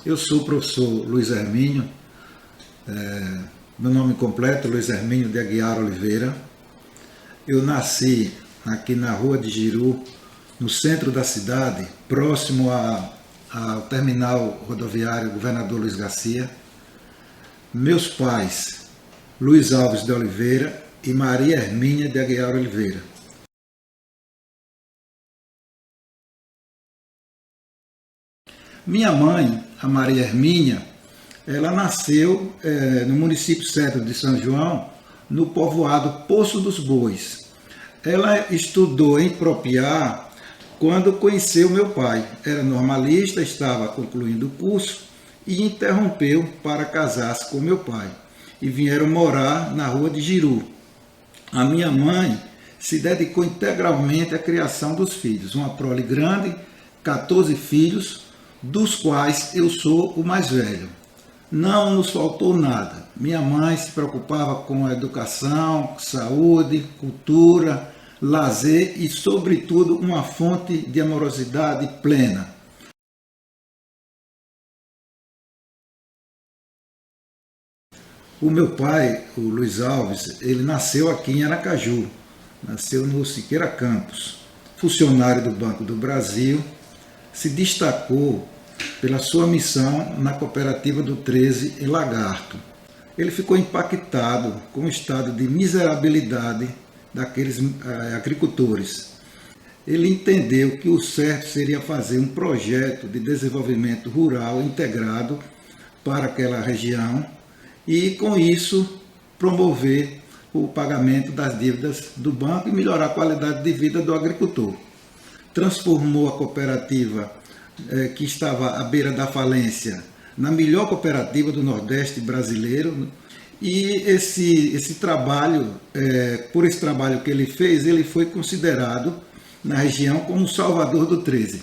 Eu sou o professor Luiz Hermínio, meu nome completo é Luiz Hermínio de Aguiar Oliveira. Eu nasci aqui na rua de Jiru, no centro da cidade, próximo ao terminal rodoviário Governador Luiz Garcia. Meus pais, Luiz Alves de Oliveira e Maria Hermínia de Aguiar Oliveira. Minha mãe, a Maria Hermínia, ela nasceu no município centro de São João, no povoado Poço dos Bois. Ela estudou em Propiá quando conheceu meu pai. Era normalista, estava concluindo o curso e interrompeu para casar-se com meu pai. E vieram morar na rua de Jiru. A minha mãe se dedicou integralmente à criação dos filhos. Uma prole grande, 14 filhos, dos quais eu sou o mais velho. Não nos faltou nada. Minha mãe se preocupava com a educação, saúde, cultura, lazer e, sobretudo, uma fonte de amorosidade plena. O meu pai, o Luiz Alves, ele nasceu aqui em Aracaju, nasceu no Siqueira Campos, funcionário do Banco do Brasil, se destacou pela sua missão na cooperativa do 13 em Lagarto. Ele ficou impactado com o estado de miserabilidade daqueles agricultores. Ele entendeu que o certo seria fazer um projeto de desenvolvimento rural integrado para aquela região e, com isso, promover o pagamento das dívidas do banco e melhorar a qualidade de vida do agricultor. Transformou a cooperativa que estava à beira da falência na melhor cooperativa do Nordeste brasileiro. E esse trabalho, por esse trabalho que ele fez, ele foi considerado na região como o salvador do 13.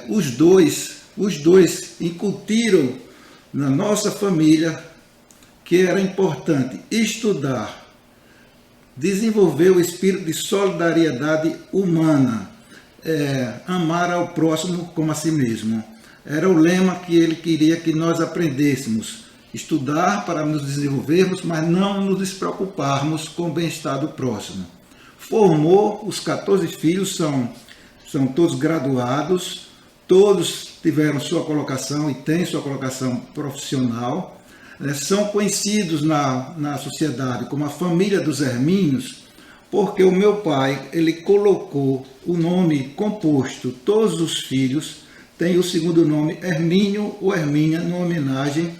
Os dois incutiram na nossa família que era importante estudar, desenvolver o espírito de solidariedade humana, amar ao próximo como a si mesmo. Era o lema que ele queria que nós aprendêssemos. Estudar para nos desenvolvermos, mas não nos despreocuparmos com o bem-estar do próximo. Formou os 14 filhos, são todos graduados, todos tiveram sua colocação e têm sua colocação profissional. São conhecidos na sociedade como a família dos Hermínios, porque o meu pai ele colocou o nome composto, todos os filhos têm o segundo nome Hermínio ou Hermínia, em homenagem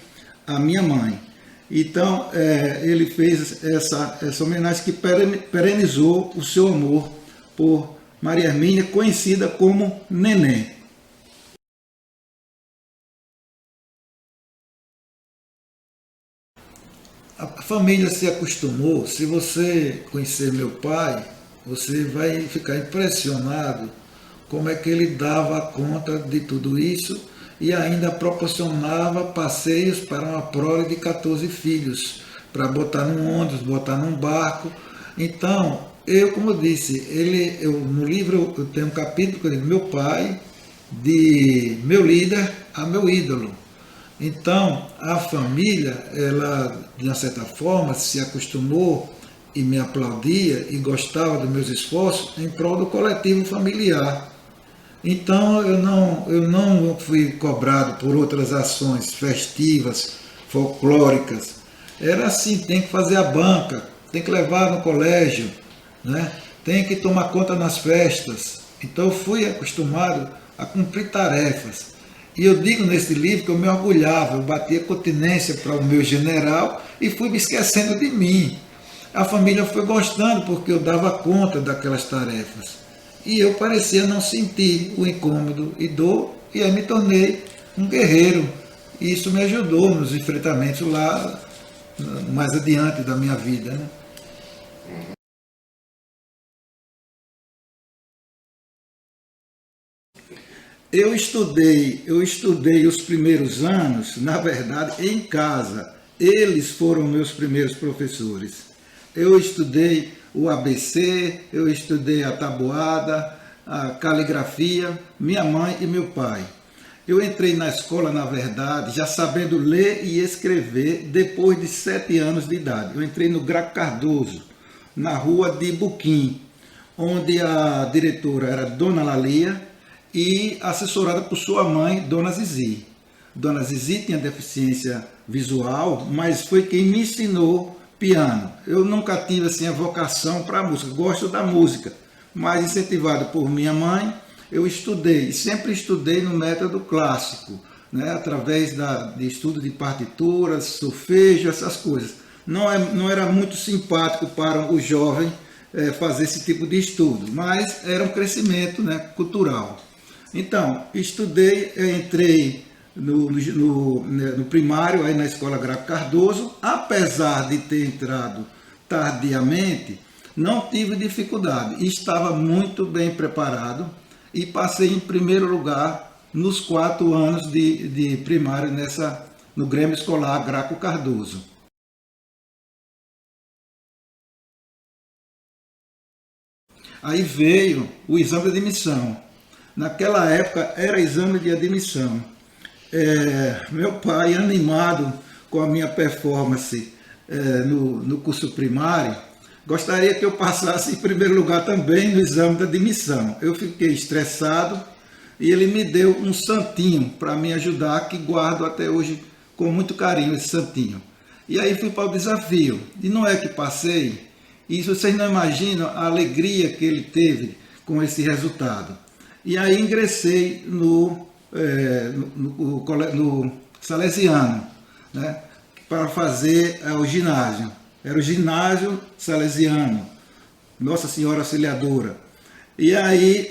à minha mãe. Então, ele fez essa homenagem que perenizou o seu amor por Maria Hermínia, conhecida como Neném. A família se acostumou. Se você conhecer meu pai, você vai ficar impressionado como é que ele dava conta de tudo isso e ainda proporcionava passeios para uma prole de 14 filhos, para botar num ônibus, botar num barco. Então, como eu disse, no livro eu tenho um capítulo que eu digo, meu pai, de meu líder a meu ídolo. Então, a família, ela, de uma certa forma, se acostumou e me aplaudia e gostava dos meus esforços em prol do coletivo familiar. Então, eu não fui cobrado por outras ações festivas, folclóricas. Era assim, tem que fazer a banca, tem que levar no colégio, né? Tem que tomar conta nas festas. Então, eu fui acostumado a cumprir tarefas. E eu digo nesse livro que eu me orgulhava, eu batia continência para o meu general e fui me esquecendo de mim. A família foi gostando porque eu dava conta daquelas tarefas. E eu parecia não sentir o incômodo e dor, e aí me tornei um guerreiro. E isso me ajudou nos enfrentamentos lá, mais adiante da minha vida, né? Eu estudei os primeiros anos, na verdade, em casa. Eles foram meus primeiros professores. Eu estudei o ABC, eu estudei a tabuada, a caligrafia, minha mãe e meu pai. Eu entrei na escola, na verdade, já sabendo ler e escrever depois de 7 anos de idade. Eu entrei no Graco Cardoso, na rua de Buquim, onde a diretora era Dona Lalia e assessorada por sua mãe, Dona Zizi. Dona Zizi tinha deficiência visual, mas foi quem me ensinou piano. Eu nunca tive assim, a vocação para a música, gosto da música, mas incentivado por minha mãe, eu estudei, e sempre estudei no método clássico, né, através de estudo de partituras, solfejo, essas coisas. Não era muito simpático para o jovem fazer esse tipo de estudo, mas era um crescimento, né, cultural. Então, estudei, entrei no primário, aí na Escola Graco Cardoso, apesar de ter entrado tardiamente, não tive dificuldade, estava muito bem preparado e passei em primeiro lugar nos 4 anos de primário no Grêmio Escolar Graco Cardoso. Aí veio o exame de admissão. Naquela época era exame de admissão. Meu pai, animado com a minha performance no curso primário, gostaria que eu passasse em primeiro lugar também no exame de admissão. Eu fiquei estressado e ele me deu um santinho para me ajudar, que guardo até hoje com muito carinho esse santinho. E aí fui para o desafio. E não é que passei, e vocês não imaginam a alegria que ele teve com esse resultado. E aí ingressei no Salesiano, né, para fazer o ginásio. Era o ginásio salesiano, Nossa Senhora Auxiliadora. E aí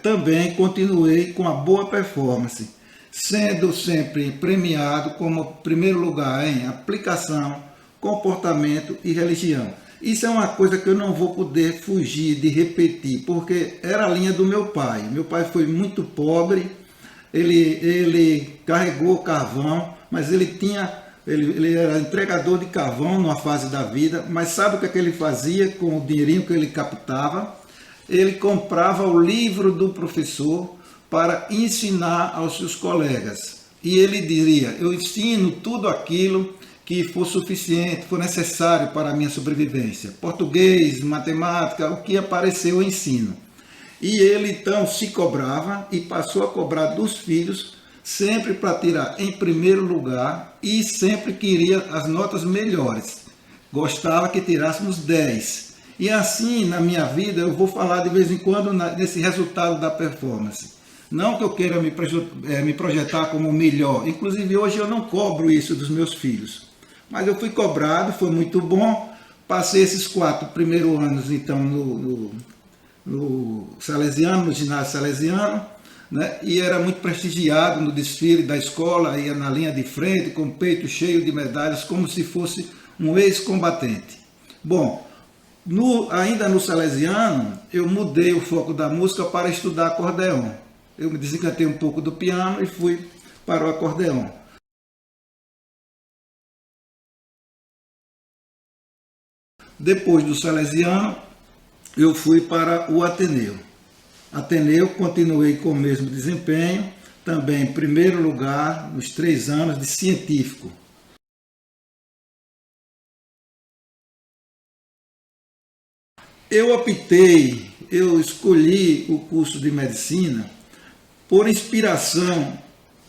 também continuei com a boa performance, sendo sempre premiado como primeiro lugar em aplicação, comportamento e religião. Isso é uma coisa que eu não vou poder fugir de repetir, porque era a linha do meu pai. Meu pai foi muito pobre, ele carregou carvão, mas ele era entregador de carvão numa fase da vida, mas sabe o que ele fazia com o dinheirinho que ele captava? Ele comprava o livro do professor para ensinar aos seus colegas. E ele diria, eu ensino tudo aquilo que for suficiente, for necessário para a minha sobrevivência. Português, matemática, o que apareceu eu ensino. E ele então se cobrava e passou a cobrar dos filhos, sempre para tirar em primeiro lugar e sempre queria as notas melhores. Gostava que tirássemos 10. E assim, na minha vida, eu vou falar de vez em quando nesse resultado da performance. Não que eu queira me projetar como o melhor. Inclusive, hoje eu não cobro isso dos meus filhos. Mas eu fui cobrado, foi muito bom. Passei esses 4 primeiros anos, então, no Salesiano, no ginásio salesiano, né? E era muito prestigiado no desfile da escola, ia na linha de frente, com o peito cheio de medalhas, como se fosse um ex-combatente. Bom, ainda no Salesiano, eu mudei o foco da música para estudar acordeon. Eu me desencantei um pouco do piano e fui para o acordeon. Depois do Salesiano, eu fui para o Ateneu. Ateneu, continuei com o mesmo desempenho, também em primeiro lugar nos 3 anos de científico. Eu escolhi o curso de medicina por inspiração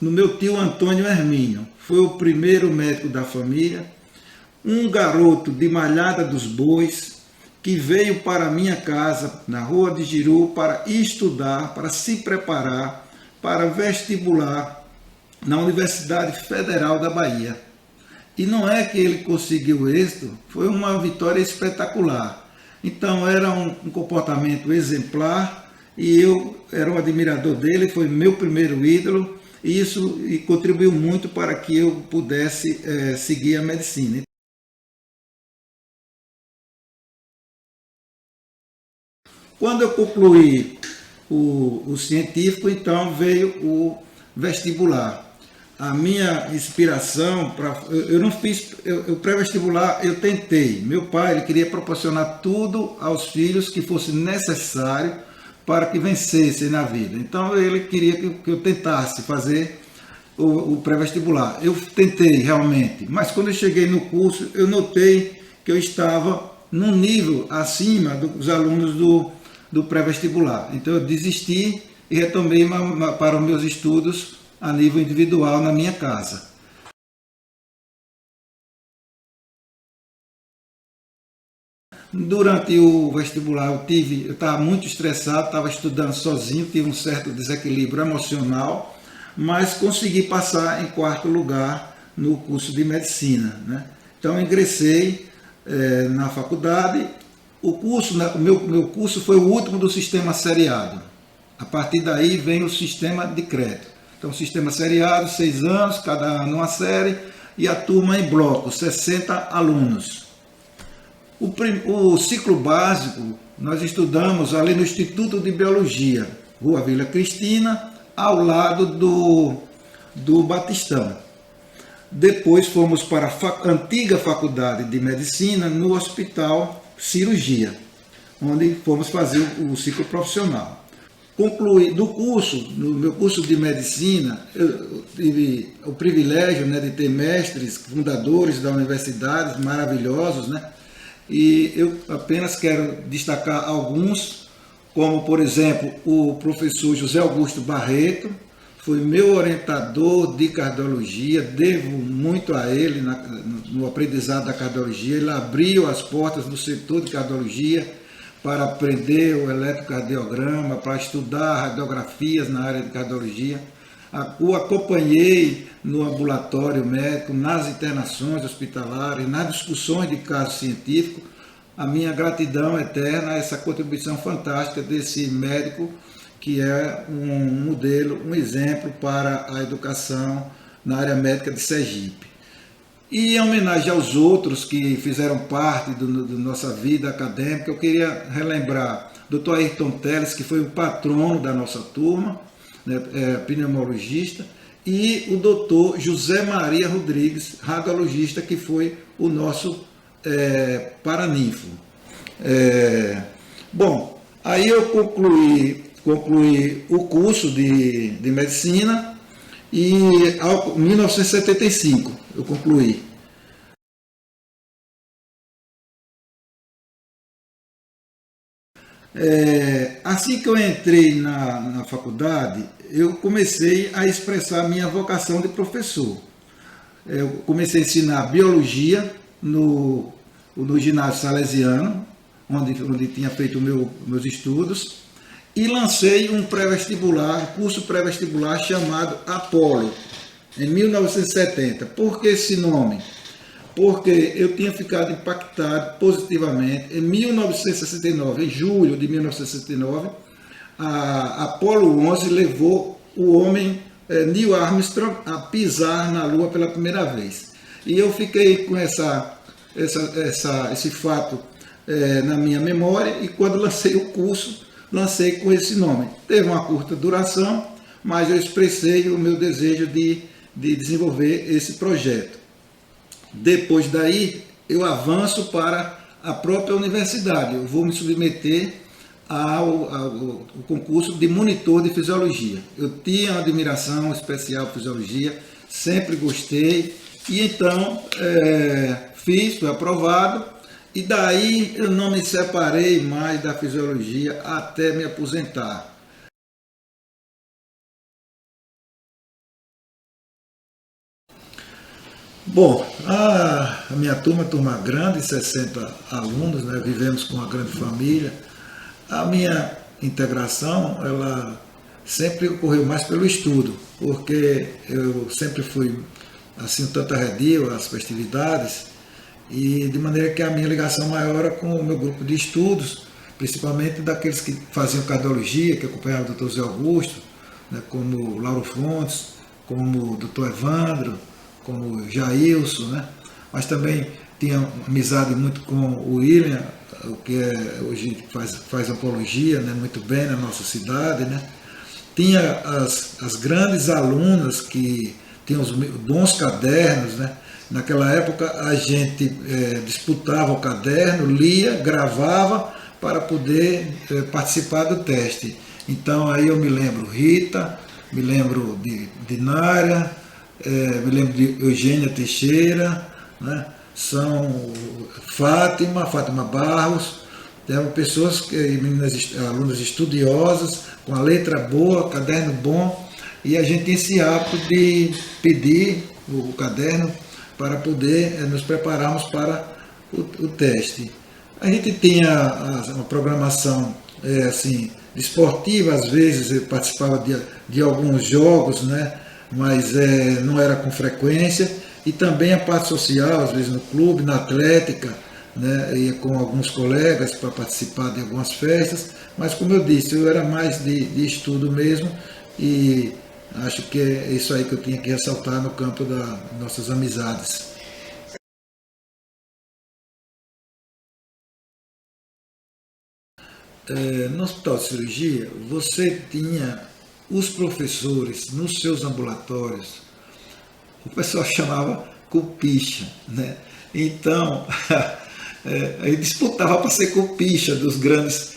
no meu tio Antônio Hermínio. Foi o primeiro médico da família, um garoto de Malhada dos Bois, que veio para minha casa, na Rua de Jiru, para estudar, para se preparar para vestibular na Universidade Federal da Bahia. E não é que ele conseguiu êxito, foi uma vitória espetacular. Então era um comportamento exemplar e eu era um admirador dele, foi meu primeiro ídolo e isso contribuiu muito para que eu pudesse seguir a medicina. Quando eu concluí o científico, então veio o vestibular. a minha inspiração para eu não fiz o pré-vestibular, eu tentei. Meu pai ele queria proporcionar tudo aos filhos que fosse necessário para que vencessem na vida. Então ele queria que eu tentasse fazer o pré-vestibular. Eu tentei realmente, mas quando eu cheguei no curso, eu notei que eu estava num nível acima dos alunos do pré-vestibular. Então eu desisti e retomei para os meus estudos a nível individual na minha casa. Durante o vestibular eu estava muito estressado, estava estudando sozinho, tive um certo desequilíbrio emocional, mas consegui passar em quarto lugar no curso de medicina, né? Então eu ingressei na faculdade. O meu curso foi o último do sistema seriado. A partir daí vem o sistema de crédito. Então, sistema seriado, 6 anos, cada ano uma série, e a turma em bloco, 60 alunos. O ciclo básico, nós estudamos ali no Instituto de Biologia, Rua Vila Cristina, ao lado do Batistão. Depois fomos para a antiga Faculdade de Medicina, no Hospital Cirurgia, onde fomos fazer o ciclo profissional. Concluí no meu curso de medicina, eu tive o privilégio, né, de ter mestres, fundadores da universidade, maravilhosos, né? E eu apenas quero destacar alguns, como por exemplo o professor José Augusto Barreto, foi meu orientador de cardiologia, devo muito a ele no aprendizado da cardiologia. Ele abriu as portas do setor de cardiologia para aprender o eletrocardiograma, para estudar radiografias na área de cardiologia. O acompanhei no ambulatório médico, nas internações hospitalares, nas discussões de casos científicos. A minha gratidão eterna a essa contribuição fantástica desse médico, que é um modelo, um exemplo para a educação na área médica de Sergipe. E em homenagem aos outros que fizeram parte da nossa vida acadêmica, eu queria relembrar o Dr. Ayrton Teles, que foi o patrono da nossa turma, né, pneumologista, e o Dr. José Maria Rodrigues, radiologista, que foi o nosso paraninfo. Bom, aí eu concluí o curso de medicina e em 1975 eu concluí. Assim que eu entrei na faculdade, eu comecei a expressar minha vocação de professor. Eu comecei a ensinar biologia no ginásio salesiano, onde tinha feito meus estudos, e lancei um pré-vestibular, curso pré-vestibular chamado Apolo, em 1970. Por que esse nome? Porque eu tinha ficado impactado positivamente. Em 1969, em julho de 1969, a Apolo 11 levou o homem Neil Armstrong a pisar na Lua pela primeira vez. E eu fiquei com esse fato na minha memória, e quando lancei o curso, lancei com esse nome. Teve uma curta duração, mas eu expressei o meu desejo de desenvolver esse projeto. Depois daí, eu avanço para a própria universidade. Eu vou me submeter ao concurso de monitor de fisiologia. Eu tinha uma admiração especial por fisiologia, sempre gostei, e então fui aprovado, e daí eu não me separei mais da fisiologia até me aposentar. Bom, a minha turma grande, 60 alunos, né? Vivemos com uma grande família. A minha integração, ela sempre ocorreu mais pelo estudo, porque eu sempre fui assim, um tanto arredio às festividades, e de maneira que a minha ligação maior era com o meu grupo de estudos, principalmente daqueles que faziam cardiologia, que acompanhavam o Dr. Zé Augusto, né? Como o Lauro Fontes, como o Dr. Evandro, como o Jailson, né? Mas também tinha amizade muito com o William, o que hoje faz oncologia, né? Muito bem na nossa cidade, né? Tinha as grandes alunas que tinha os bons cadernos, né? Naquela época a gente disputava o caderno, lia, gravava para poder participar do teste. Então aí eu me lembro Rita, me lembro de Nária, me lembro de Eugênia Teixeira, né? São Fátima Barros, eram pessoas, meninas, alunas estudiosas, com a letra boa, caderno bom, e a gente tinha esse hábito de pedir o caderno para poder nos prepararmos para o teste. A gente tinha uma programação assim, esportiva, às vezes eu participava de alguns jogos, né? Mas não era com frequência, e também a parte social, às vezes no clube, na atlética, né? Ia com alguns colegas para participar de algumas festas, mas como eu disse, eu era mais de estudo mesmo, e acho que é isso aí que eu tinha que ressaltar no campo das nossas amizades. No hospital de cirurgia, você tinha os professores nos seus ambulatórios, o pessoal chamava cupicha, né? Então, aí disputava para ser cupicha dos grandes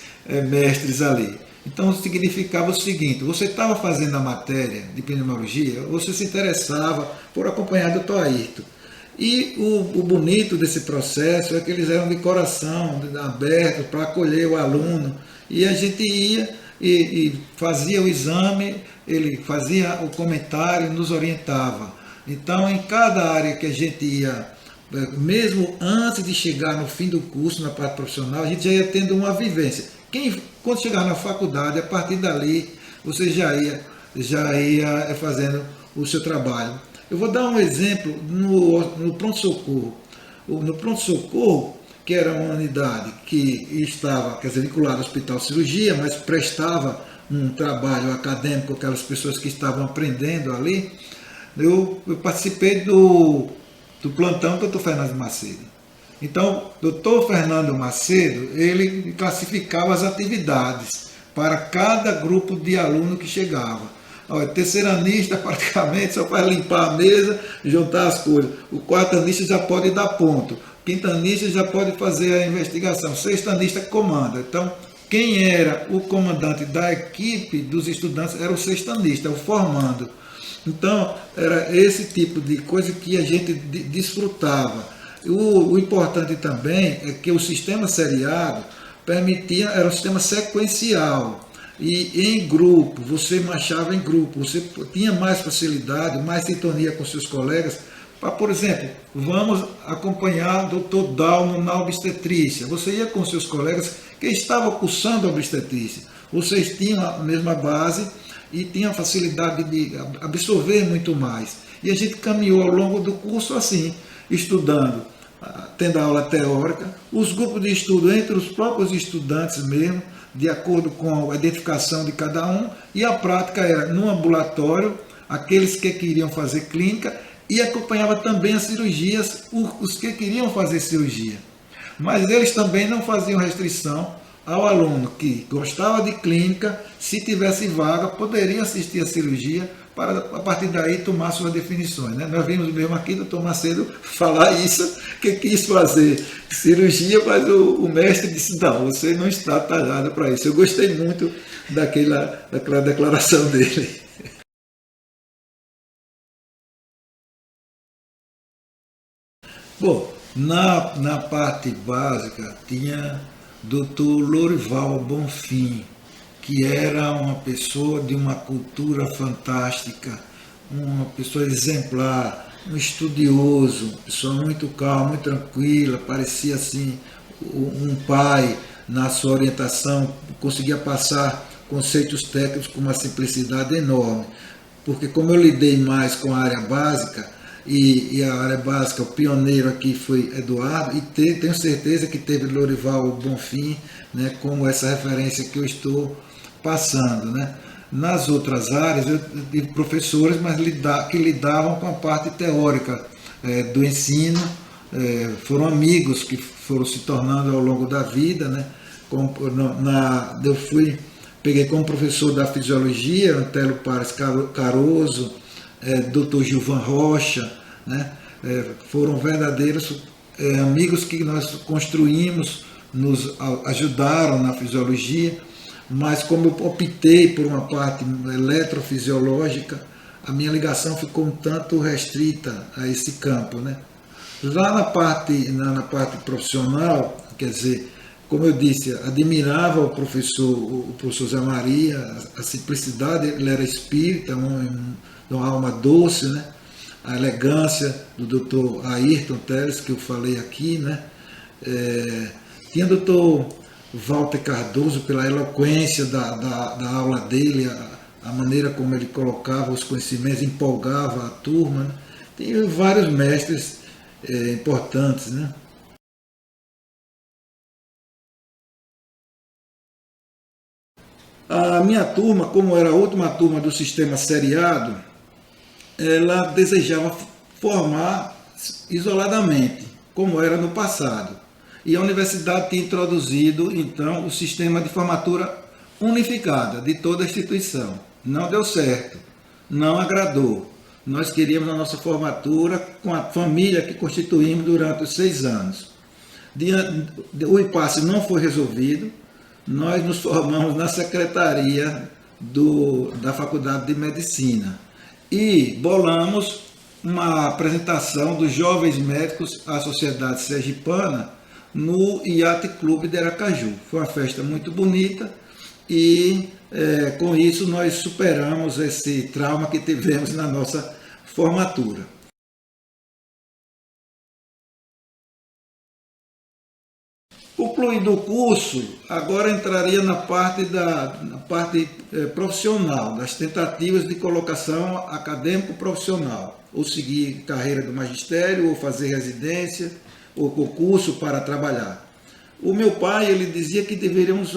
mestres ali. Então significava o seguinte: você estava fazendo a matéria de pneumologia, você se interessava por acompanhar o Dr. Ayrton. E o bonito desse processo é que eles eram de coração aberto para acolher o aluno. E a gente ia e fazia o exame, ele fazia o comentário, nos orientava. Então, em cada área que a gente ia, mesmo antes de chegar no fim do curso, na parte profissional, a gente já ia tendo uma vivência. Quando chegar na faculdade, a partir dali, você já ia fazendo o seu trabalho. Eu vou dar um exemplo no pronto-socorro. No pronto-socorro, que era uma unidade que estava, quer dizer, vinculada ao hospital de cirurgia, mas prestava um trabalho acadêmico com aquelas pessoas que estavam aprendendo ali, eu participei do plantão do Dr. Fernando Macedo. Então, o Dr. Fernando Macedo, ele classificava as atividades para cada grupo de aluno que chegava. Olha, terceiranista praticamente só faz limpar a mesa, juntar as coisas. O quartanista já pode dar ponto. O quintanista já pode fazer a investigação. O sextanista comanda. Então, quem era o comandante da equipe dos estudantes era o sextanista, o formando. Então, era esse tipo de coisa que a gente desfrutava. O importante também é que o sistema seriado era um sistema sequencial. E em grupo, você marchava em grupo, você tinha mais facilidade, mais sintonia com seus colegas. Para, por exemplo, vamos acompanhar o Dr. Dalmo na obstetrícia. Você ia com seus colegas que estavam cursando a obstetrícia. Vocês tinham a mesma base e tinham a facilidade de absorver muito mais. E a gente caminhou ao longo do curso assim, estudando, tendo a aula teórica, os grupos de estudo entre os próprios estudantes mesmo, de acordo com a identificação de cada um, e a prática era no ambulatório, aqueles que queriam fazer clínica, e acompanhava também as cirurgias, os que queriam fazer cirurgia. Mas eles também não faziam restrição ao aluno que gostava de clínica, se tivesse vaga, poderia assistir a cirurgia, para a partir daí tomar suas definições. Né? Nós vimos mesmo aqui do Dr. Macedo falar isso, que quis fazer cirurgia, mas o mestre disse, não, você não está talhado para isso. Eu gostei muito daquela declaração dele. Bom, na parte básica tinha Dr. Lorival Bonfim, que era uma pessoa de uma cultura fantástica, uma pessoa exemplar, um estudioso, uma pessoa muito calma, muito tranquila, parecia assim um pai na sua orientação, conseguia passar conceitos técnicos com uma simplicidade enorme, porque como eu lidei mais com a área básica, e a área básica, o pioneiro aqui foi Eduardo, e tenho certeza que teve Lorival Bonfim, né, como essa referência que eu estou passando. Né. Nas outras áreas, eu tive professores, mas que lidavam com a parte teórica do ensino, foram amigos que foram se tornando ao longo da vida. Né. Peguei como professor da fisiologia, Antelo Pares Caroso, Dr. Gilvan Rocha, né? Foram verdadeiros amigos que nós construímos, nos ajudaram na fisiologia, mas como eu optei por uma parte eletrofisiológica, a minha ligação ficou um tanto restrita a esse campo, né? Lá na parte profissional, quer dizer, como eu disse, admirava o professor Zé Maria, a simplicidade, ele era espírita, de uma alma doce, né? A elegância do Dr. Ayrton Teles, que eu falei aqui, né? Tinha o Dr. Walter Cardoso, pela eloquência da aula dele, a maneira como ele colocava os conhecimentos, empolgava a turma, né? Tem vários mestres importantes, né? A minha turma, como era a última turma do sistema seriado, ela desejava formar isoladamente, como era no passado. E a universidade tinha introduzido, então, o sistema de formatura unificada de toda a instituição. Não deu certo, não agradou. Nós queríamos a nossa formatura com a família que constituímos durante os 6 anos. O impasse não foi resolvido, nós nos formamos na secretaria da Faculdade de Medicina e bolamos uma apresentação dos jovens médicos à sociedade sergipana no Iate Clube de Aracaju. Foi uma festa muito bonita e com isso nós superamos esse trauma que tivemos na nossa formatura. Concluído do curso, agora entraria na parte profissional, das tentativas de colocação acadêmico-profissional, ou seguir carreira do magistério, ou fazer residência, ou concurso para trabalhar. O meu pai, ele dizia que deveríamos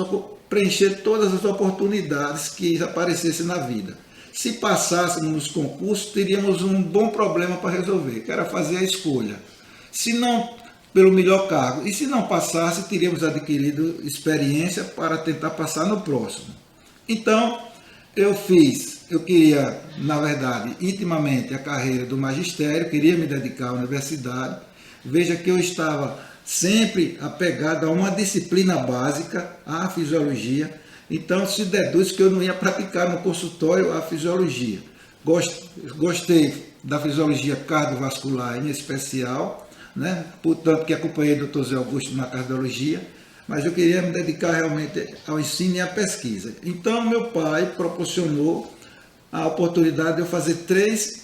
preencher todas as oportunidades que aparecessem na vida. Se passássemos nos concursos, teríamos um bom problema para resolver, que era fazer a escolha. Se não, pelo melhor cargo. E se não passasse, teríamos adquirido experiência para tentar passar no próximo. Então, eu queria, na verdade, intimamente a carreira do magistério, queria me dedicar à universidade. Veja que eu estava sempre apegado a uma disciplina básica, a fisiologia. Então, se deduz que eu não ia praticar no consultório a fisiologia. Gostei da fisiologia cardiovascular em especial, né? Portanto, que acompanhei o Dr. Zé Augusto na cardiologia, mas eu queria me dedicar realmente ao ensino e à pesquisa. Então, meu pai proporcionou a oportunidade de eu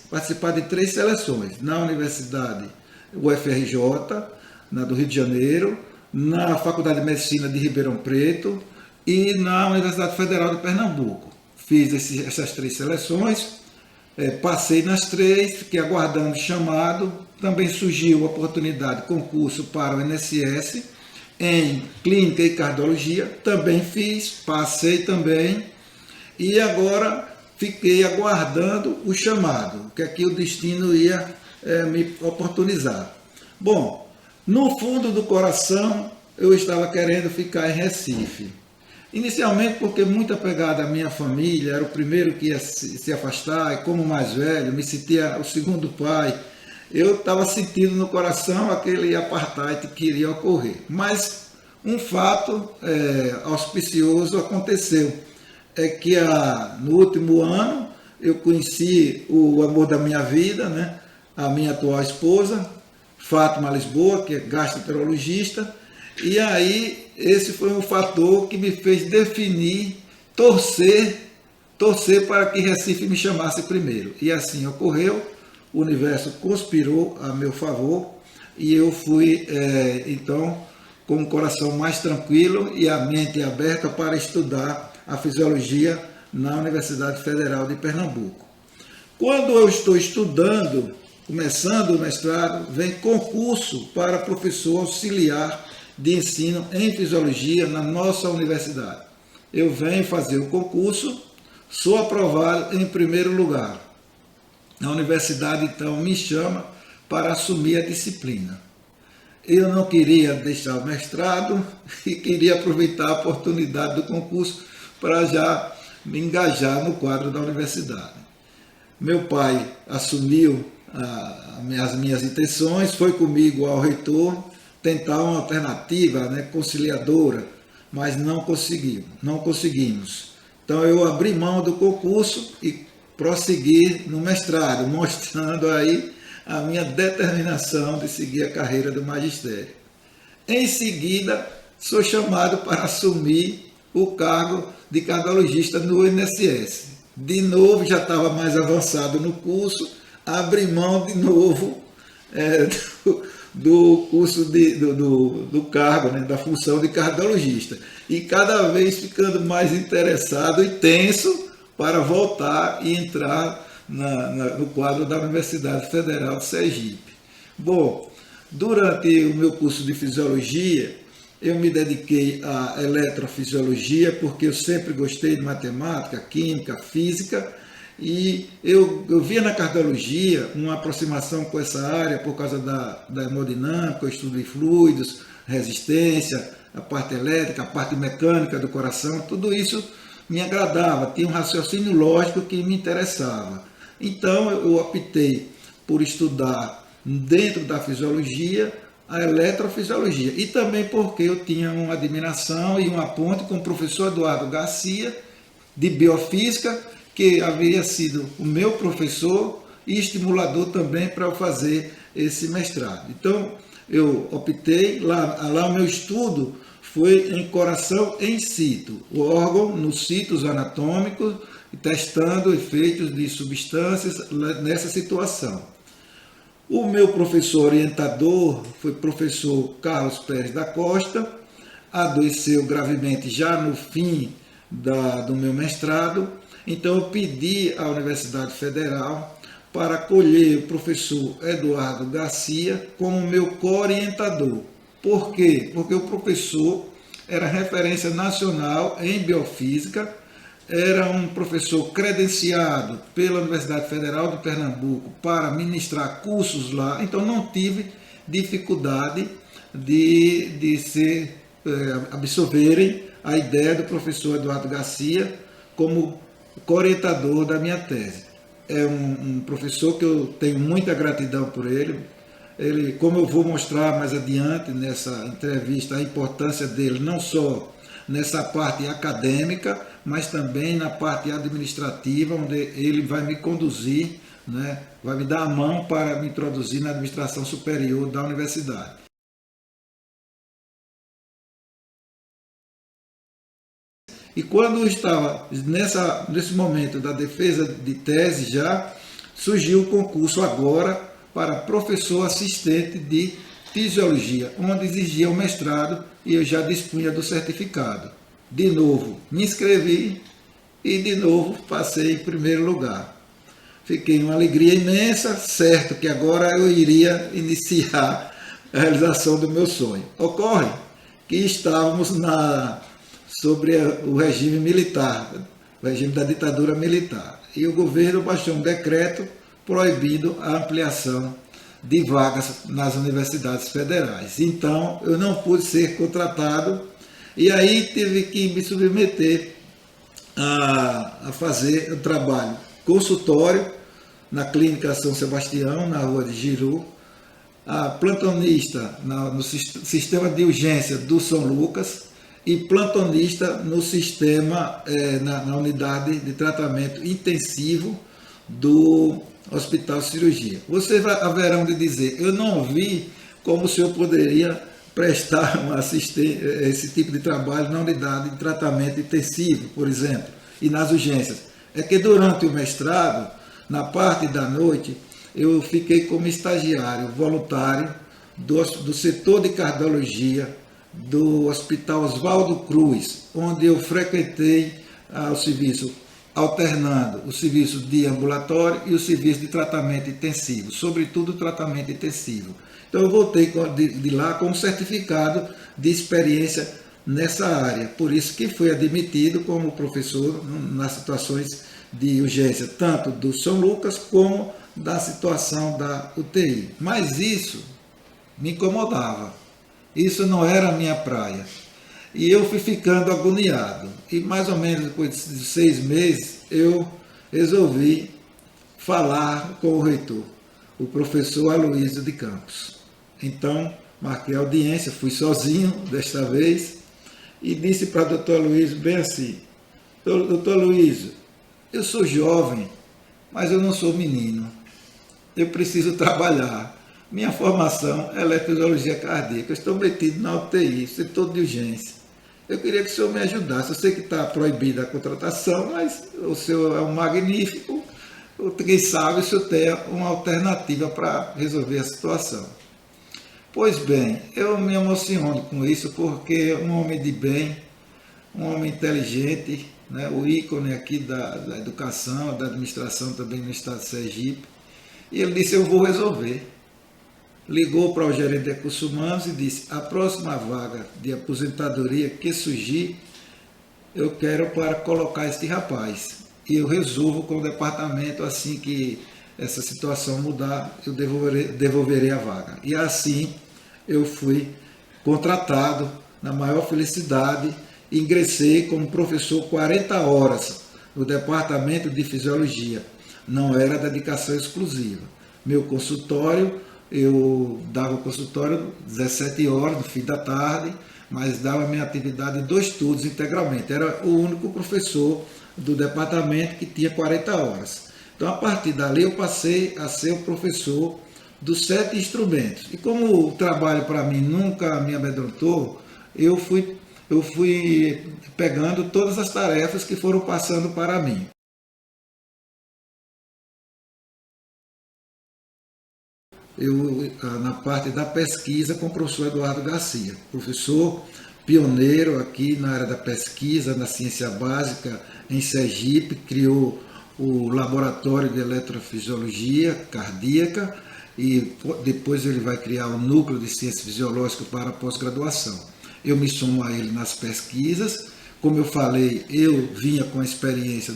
participar de 3 seleções, na Universidade UFRJ, na do Rio de Janeiro, na Faculdade de Medicina de Ribeirão Preto e na Universidade Federal de Pernambuco. Fiz essas 3 seleções, passei nas 3, fiquei aguardando o chamado. Também surgiu a oportunidade de concurso para o INSS em clínica e cardiologia. Também fiz, passei também. E agora fiquei aguardando o chamado, que aqui o destino ia me oportunizar. Bom, no fundo do coração eu estava querendo ficar em Recife. Inicialmente porque muito apegado à minha família, era o primeiro que ia se afastar, e como mais velho, me sentia o segundo pai. Eu estava sentindo no coração aquele apartheid que iria ocorrer. Mas um fato auspicioso aconteceu. É que no último ano eu conheci o amor da minha vida, né? A minha atual esposa, Fátima Lisboa, que é gastroenterologista. E aí esse foi um fator que me fez definir, torcer para que Recife me chamasse primeiro. E assim ocorreu. O universo conspirou a meu favor e eu fui, então, com o coração mais tranquilo e a mente aberta para estudar a fisiologia na Universidade Federal de Pernambuco. Quando eu estou estudando, começando o mestrado, vem concurso para professor auxiliar de ensino em fisiologia na nossa universidade. Eu venho fazer o concurso, sou aprovado em primeiro lugar. A universidade, então, me chama para assumir a disciplina. Eu não queria deixar o mestrado e queria aproveitar a oportunidade do concurso para já me engajar no quadro da universidade. Meu pai assumiu as minhas intenções, foi comigo ao reitor tentar uma alternativa, né, conciliadora, mas não conseguimos. Então eu abri mão do concurso e prossegui no mestrado, mostrando aí a minha determinação de seguir a carreira do magistério. Em seguida, sou chamado para assumir o cargo de cardiologista no INSS. De novo, já estava mais avançado no curso, abri mão de novo do curso do cargo, né, da função de cardiologista. E cada vez ficando mais interessado e tenso para voltar e entrar no quadro da Universidade Federal de Sergipe. Bom, durante o meu curso de fisiologia, eu me dediquei à eletrofisiologia, porque eu sempre gostei de matemática, química, física, e eu via na cardiologia uma aproximação com essa área por causa da hemodinâmica, o estudo de fluidos, resistência, a parte elétrica, a parte mecânica do coração, tudo isso me agradava, tinha um raciocínio lógico que me interessava. Então eu optei por estudar dentro da fisiologia a eletrofisiologia, e também porque eu tinha uma admiração e uma ponte com o professor Eduardo Garcia, de biofísica, que havia sido o meu professor e estimulador também para eu fazer esse mestrado. Então eu optei, lá o meu estudo foi em coração in situ, o órgão nos sítios anatômicos, testando efeitos de substâncias nessa situação. O meu professor orientador foi o professor Carlos Pérez da Costa, adoeceu gravemente já no fim do meu mestrado, então eu pedi à Universidade Federal para acolher o professor Eduardo Garcia como meu co-orientador. Por quê? Porque o professor era referência nacional em biofísica, era um professor credenciado pela Universidade Federal de Pernambuco para ministrar cursos lá, então não tive dificuldade de absorverem a ideia do professor Eduardo Garcia como co-orientador da minha tese. É um professor que eu tenho muita gratidão por ele. Como eu vou mostrar mais adiante nessa entrevista, a importância dele não só nessa parte acadêmica, mas também na parte administrativa, onde ele vai me conduzir, né, vai me dar a mão para me introduzir na administração superior da universidade. E quando eu estava nesse momento da defesa de tese já, surgiu o concurso agora para professor assistente de fisiologia, onde exigia o mestrado e eu já dispunha do certificado. De novo, me inscrevi e de novo passei em primeiro lugar. Fiquei uma alegria imensa, certo que agora eu iria iniciar a realização do meu sonho. Ocorre que estávamos sobre o regime militar, o regime da ditadura militar, e o governo baixou um decreto proibindo a ampliação de vagas nas universidades federais. Então, eu não pude ser contratado e aí tive que me submeter a fazer o trabalho consultório na Clínica São Sebastião, na rua de Giru, a plantonista no sistema de urgência do São Lucas e plantonista no sistema, na unidade de tratamento intensivo do Hospital Cirurgia. Vocês haverão de dizer, eu não vi como o senhor poderia prestar esse tipo de trabalho na unidade de tratamento intensivo, por exemplo, e nas urgências. É que durante o mestrado, na parte da noite, eu fiquei como estagiário voluntário do setor de cardiologia do Hospital Oswaldo Cruz, onde eu frequentei o serviço alternando o serviço de ambulatório e o serviço de tratamento intensivo, sobretudo o tratamento intensivo. Então eu voltei de lá com um certificado de experiência nessa área, por isso que fui admitido como professor nas situações de urgência, tanto do São Lucas como da situação da UTI. Mas isso me incomodava, isso não era a minha praia. E eu fui ficando agoniado. E mais ou menos depois de 6 meses, eu resolvi falar com o reitor, o professor Aloysio de Campos. Então, marquei a audiência, fui sozinho desta vez, e disse para o doutor Aloysio bem assim: doutor Aloysio, eu sou jovem, mas eu não sou menino. Eu preciso trabalhar. Minha formação é eletrofisiologia cardíaca. Eu estou metido na UTI, setor de urgência. Eu queria que o senhor me ajudasse. Eu sei que está proibida a contratação, mas o senhor é um magnífico. Quem sabe o senhor tem uma alternativa para resolver a situação. Pois bem, eu me emociono com isso, porque um homem de bem, um homem inteligente, né, o ícone aqui da educação, da administração também no estado de Sergipe, e ele disse: eu vou resolver. Ligou para o gerente de recursos humanos e disse: a próxima vaga de aposentadoria que surgir, eu quero para colocar este rapaz. E eu resolvo com o departamento, assim que essa situação mudar, eu devolverei a vaga. E assim eu fui contratado na maior felicidade, ingressei como professor 40 horas no departamento de fisiologia. Não era dedicação exclusiva. Meu consultório, eu dava o consultório 17 horas no fim da tarde, mas dava minha atividade em 2 turnos integralmente. Era o único professor do departamento que tinha 40 horas. Então, a partir dali, eu passei a ser o professor dos 7 instrumentos. E como o trabalho para mim nunca me amedrontou, eu fui pegando todas as tarefas que foram passando para mim. Eu, na parte da pesquisa, com o professor Eduardo Garcia, professor pioneiro aqui na área da pesquisa, na ciência básica em Sergipe, criou o laboratório de eletrofisiologia cardíaca e depois ele vai criar o núcleo de ciência fisiológica para pós-graduação. Eu me somo a ele nas pesquisas. Como eu falei, eu vinha com a experiência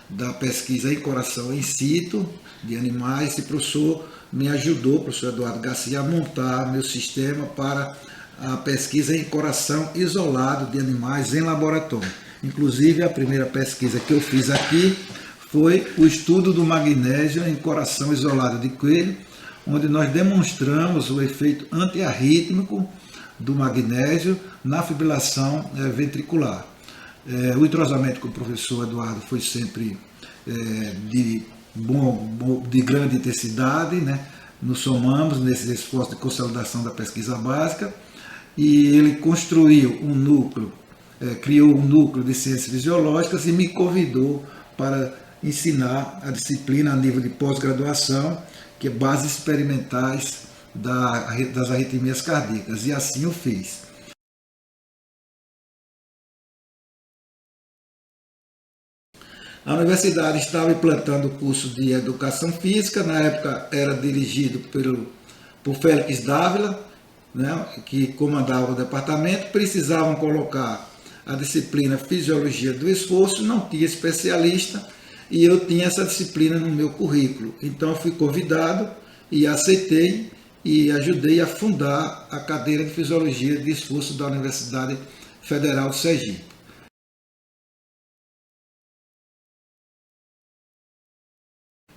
da pesquisa em coração in situ de animais, e o professor me ajudou, o professor Eduardo Garcia, a montar meu sistema para a pesquisa em coração isolado de animais em laboratório. Inclusive, a primeira pesquisa que eu fiz aqui foi o estudo do magnésio em coração isolado de coelho, onde nós demonstramos o efeito antiarrítmico do magnésio na fibrilação ventricular. O entrosamento com o professor Eduardo foi sempre de grande intensidade, né? Nos somamos nesse esforço de consolidação da pesquisa básica, e ele construiu um núcleo, criou um núcleo de ciências fisiológicas e me convidou para ensinar a disciplina a nível de pós-graduação, que é bases experimentais das arritmias cardíacas, e assim eu fiz. A universidade estava implantando o curso de Educação Física, na época era dirigido por Félix Dávila, né, que comandava o departamento. Precisavam colocar a disciplina Fisiologia do Esforço, não tinha especialista, e eu tinha essa disciplina no meu currículo. Então eu fui convidado e aceitei e ajudei a fundar a cadeira de Fisiologia de Esforço da Universidade Federal de Sergipe.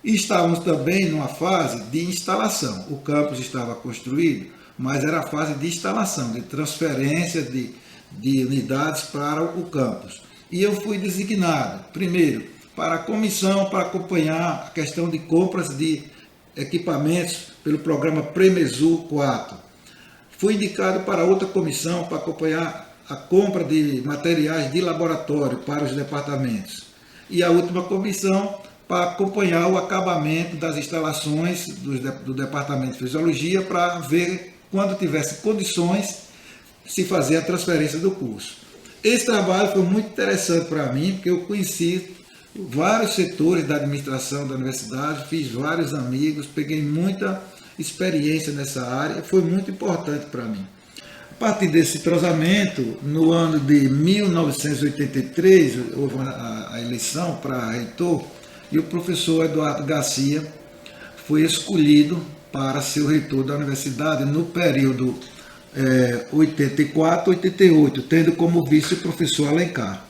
E estávamos também numa fase de instalação. O campus estava construído, mas era a fase de instalação, de transferência de unidades para o campus. E eu fui designado, primeiro, para a comissão para acompanhar a questão de compras de equipamentos pelo programa Premesul 4. Fui indicado para outra comissão para acompanhar a compra de materiais de laboratório para os departamentos. E a última comissão para acompanhar o acabamento das instalações do Departamento de Fisiologia, para ver, quando tivesse condições, se fazer a transferência do curso. Esse trabalho foi muito interessante para mim, porque eu conheci vários setores da administração da universidade, fiz vários amigos, peguei muita experiência nessa área, foi muito importante para mim. A partir desse entrosamento, no ano de 1983, houve a eleição para reitor, e o professor Eduardo Garcia foi escolhido para ser o reitor da universidade no período 84-88, tendo como vice o professor Alencar.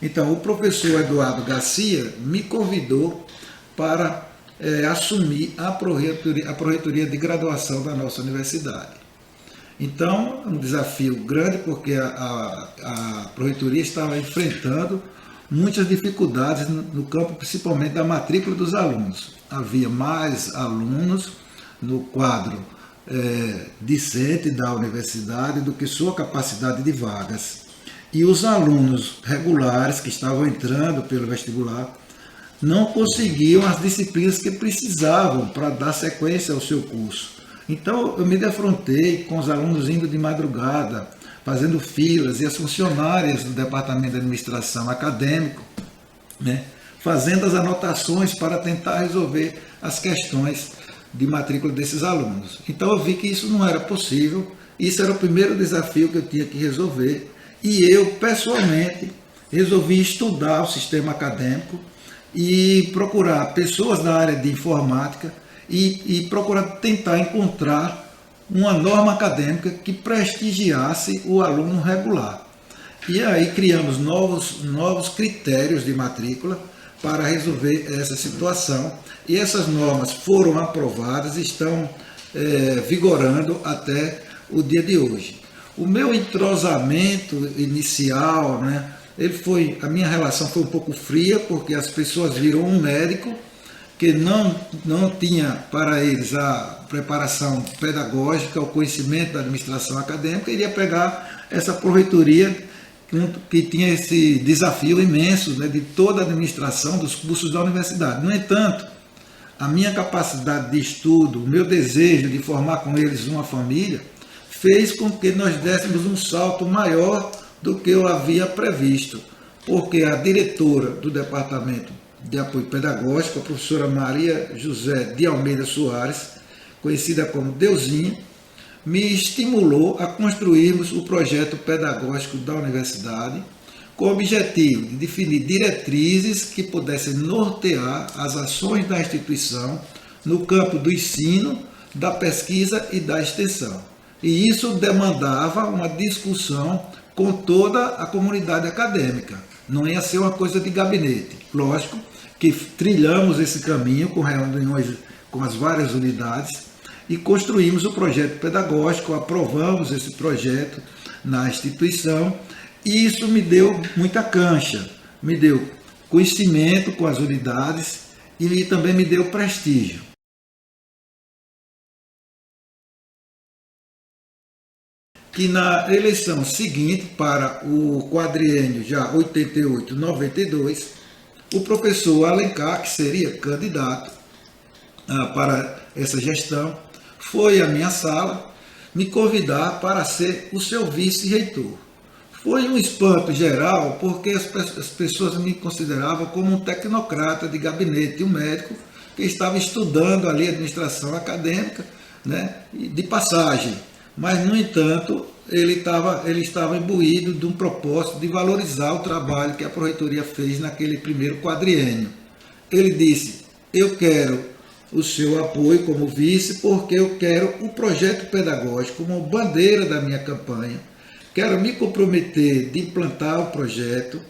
Então, o professor Eduardo Garcia me convidou para assumir a Pró-Reitoria de Graduação da nossa universidade. Então, é um desafio grande, porque a Pró-Reitoria estava enfrentando muitas dificuldades no campo, principalmente da matrícula dos alunos. Havia mais alunos no quadro discente da universidade do que sua capacidade de vagas. E os alunos regulares que estavam entrando pelo vestibular não conseguiam as disciplinas que precisavam para dar sequência ao seu curso. Então eu me defrontei com os alunos indo de madrugada, fazendo filas, e as funcionárias do Departamento de Administração Acadêmico, né, fazendo as anotações para tentar resolver as questões de matrícula desses alunos. Então eu vi que isso não era possível, isso era o primeiro desafio que eu tinha que resolver, e eu pessoalmente resolvi estudar o sistema acadêmico e procurar pessoas da área de informática e procurar tentar encontrar uma norma acadêmica que prestigiasse o aluno regular. E aí criamos novos critérios de matrícula para resolver essa situação, e essas normas foram aprovadas e estão vigorando até o dia de hoje. O meu entrosamento inicial, né, a minha relação foi um pouco fria, porque as pessoas viram um médico que não tinha para eles a preparação pedagógica, o conhecimento da administração acadêmica, iria pegar essa Pró-Reitoria que tinha esse desafio imenso, né, de toda a administração dos cursos da universidade. No entanto, a minha capacidade de estudo, o meu desejo de formar com eles uma família, fez com que nós dessemos um salto maior do que eu havia previsto, porque a diretora do Departamento de Apoio Pedagógico, a professora Maria José de Almeida Soares, conhecida como Deusinha, me estimulou a construirmos o projeto pedagógico da universidade, com o objetivo de definir diretrizes que pudessem nortear as ações da instituição no campo do ensino, da pesquisa e da extensão. E isso demandava uma discussão com toda a comunidade acadêmica. Não ia ser uma coisa de gabinete. Lógico que trilhamos esse caminho com reuniões com as várias unidades e construímos o projeto pedagógico, aprovamos esse projeto na instituição, e isso me deu muita cancha, me deu conhecimento com as unidades e também me deu prestígio. Que na eleição seguinte, para o quadriênio já 88-92, o professor Alencar, que seria candidato para essa gestão, foi à minha sala me convidar para ser o seu vice-reitor. Foi um espanto geral, porque as pessoas me consideravam como um tecnocrata de gabinete, um médico que estava estudando ali administração acadêmica, né, de passagem. Mas, no entanto, ele estava imbuído de um propósito de valorizar o trabalho que a Pró-Reitoria fez naquele primeiro quadriênio. Ele disse: eu quero o seu apoio como vice, porque eu quero o projeto pedagógico como bandeira da minha campanha, quero me comprometer de implantar o projeto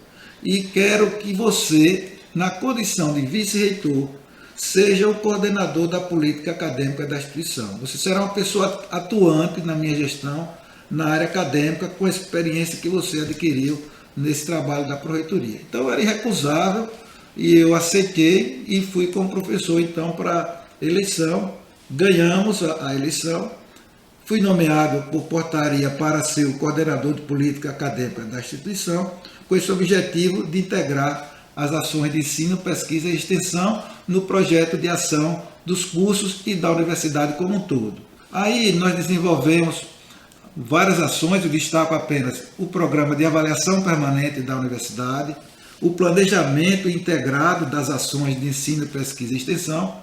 e quero que você, na condição de vice-reitor, seja o coordenador da política acadêmica da instituição. Você será uma pessoa atuante na minha gestão, na área acadêmica, com a experiência que você adquiriu nesse trabalho da Pró-Reitoria. Então era irrecusável e eu aceitei e fui como professor então para a eleição. Ganhamos a eleição, fui nomeado por portaria para ser o coordenador de política acadêmica da instituição, com esse objetivo de integrar as ações de ensino, pesquisa e extensão no projeto de ação dos cursos e da universidade como um todo. Aí nós desenvolvemos várias ações, eu destaco apenas o programa de avaliação permanente da universidade, o planejamento integrado das ações de ensino, pesquisa e extensão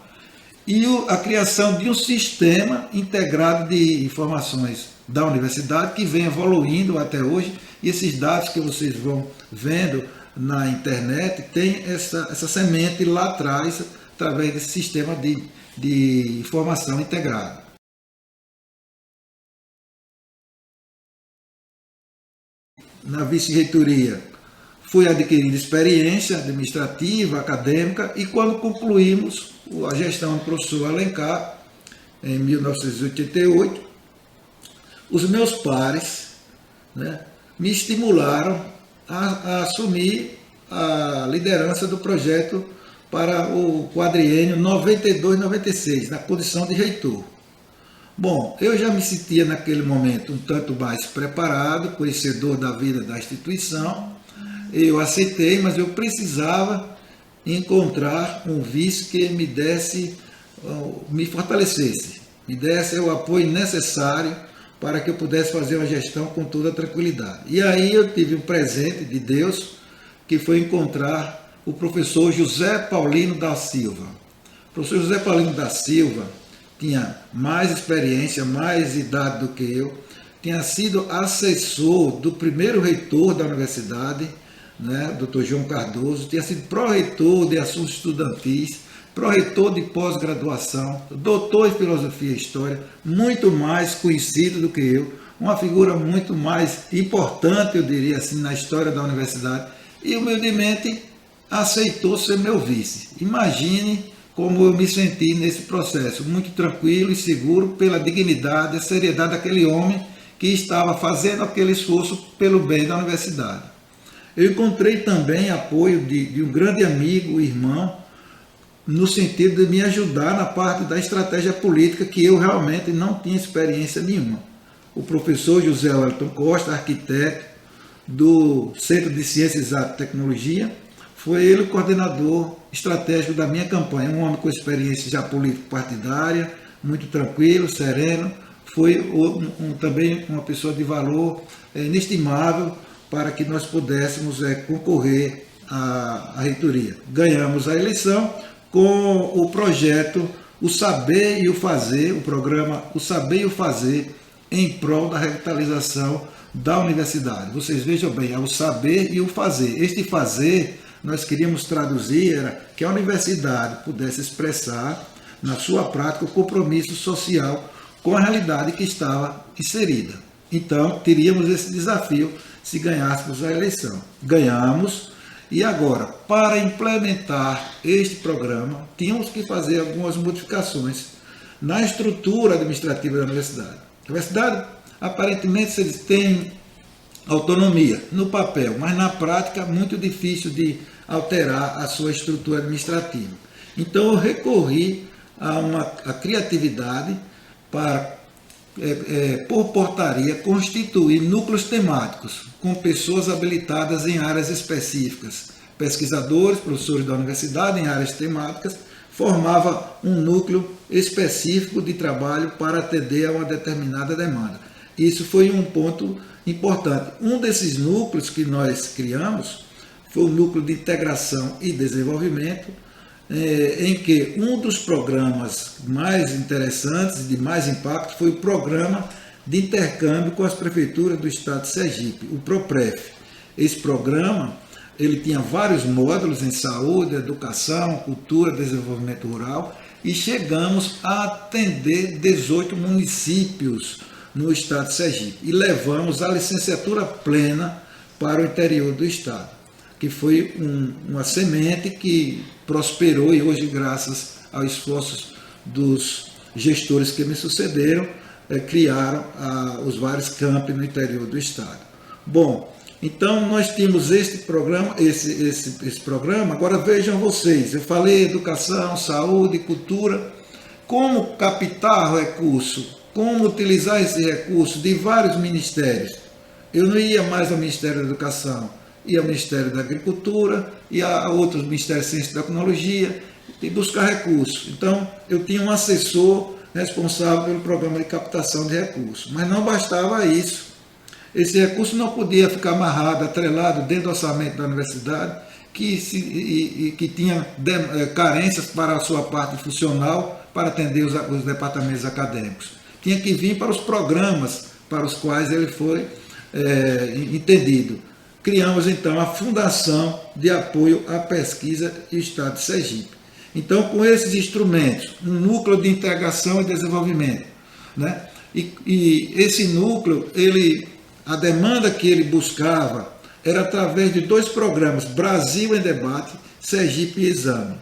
e a criação de um sistema integrado de informações da universidade que vem evoluindo até hoje, e esses dados que vocês vão vendo na internet tem essa semente lá atrás, através desse sistema de informação integrado. Na vice-reitoria fui adquirindo experiência administrativa, acadêmica, e quando concluímos a gestão do professor Alencar, em 1988, os meus pares, né, me estimularam a assumir a liderança do projeto para o quadriênio 92-96, na condição de reitor. Bom, eu já me sentia naquele momento um tanto mais preparado, conhecedor da vida da instituição. Eu aceitei, mas eu precisava encontrar um vice que me desse, me fortalecesse, me desse o apoio necessário para que eu pudesse fazer uma gestão com toda tranquilidade. E aí eu tive um presente de Deus, que foi encontrar o professor José Paulino da Silva. O professor José Paulino da Silva tinha mais experiência, mais idade do que eu, tinha sido assessor do primeiro reitor da universidade, né, Dr. João Cardoso, tinha sido pró-reitor de assuntos estudantis, pró-reitor de pós-graduação, doutor em filosofia e história, muito mais conhecido do que eu, uma figura muito mais importante, eu diria assim, na história da universidade, e humildemente aceitou ser meu vice. Imagine como eu me senti nesse processo, muito tranquilo e seguro pela dignidade e seriedade daquele homem que estava fazendo aquele esforço pelo bem da universidade. Eu encontrei também apoio de um grande amigo, irmão, no sentido de me ajudar na parte da estratégia política, que eu realmente não tinha experiência nenhuma. O professor José Wellington Costa, arquiteto do Centro de Ciências Exatas e Tecnologia, foi ele o coordenador estratégico da minha campanha, um homem com experiência já político-partidária, muito tranquilo, sereno, foi também uma pessoa de valor inestimável para que nós pudéssemos concorrer à reitoria. Ganhamos a eleição com o projeto O Saber e o Fazer, o programa O Saber e o Fazer em prol da revitalização da universidade. Vocês vejam bem, é o saber e o fazer. Este fazer, nós queríamos traduzir, era que a universidade pudesse expressar na sua prática o compromisso social com a realidade que estava inserida. Então, teríamos esse desafio se ganhássemos a eleição. Ganhamos, e agora, para implementar este programa, tínhamos que fazer algumas modificações na estrutura administrativa da universidade. A universidade, aparentemente, eles têm autonomia no papel, mas na prática muito difícil de alterar a sua estrutura administrativa. Então eu recorri à criatividade para, por portaria, constituir núcleos temáticos com pessoas habilitadas em áreas específicas. Pesquisadores, professores da universidade em áreas temáticas, formava um núcleo específico de trabalho para atender a uma determinada demanda. Isso foi um ponto importante. Um desses núcleos que nós criamos foi o núcleo de integração e desenvolvimento, em que um dos programas mais interessantes e de mais impacto foi o programa de intercâmbio com as prefeituras do estado de Sergipe, o PROPREF. Esse programa ele tinha vários módulos em saúde, educação, cultura, desenvolvimento rural, e chegamos a atender 18 municípios no estado de Sergipe e levamos a licenciatura plena para o interior do estado, que foi uma semente que prosperou e hoje, graças aos esforços dos gestores que me sucederam, criaram os vários campi no interior do estado. Bom, então nós tínhamos esse programa, esse programa. Agora vejam vocês, eu falei educação, saúde, cultura, como captar o recurso, como utilizar esse recurso de vários ministérios. Eu não ia mais ao Ministério da Educação, ia ao Ministério da Agricultura, ia a outros Ministérios de Ciência e Tecnologia, e buscar recursos. Então, eu tinha um assessor responsável pelo programa de captação de recursos. Mas não bastava isso. Esse recurso não podia ficar amarrado, atrelado dentro do orçamento da universidade, que tinha carências para a sua parte funcional, para atender os departamentos acadêmicos. Tinha que vir para os programas para os quais ele foi entendido. Criamos, então, a Fundação de Apoio à Pesquisa e Estado de Sergipe. Então, com esses instrumentos, um núcleo de integração e desenvolvimento, né? E esse núcleo, a demanda que ele buscava era através de dois programas, Brasil em Debate, Sergipe Exame.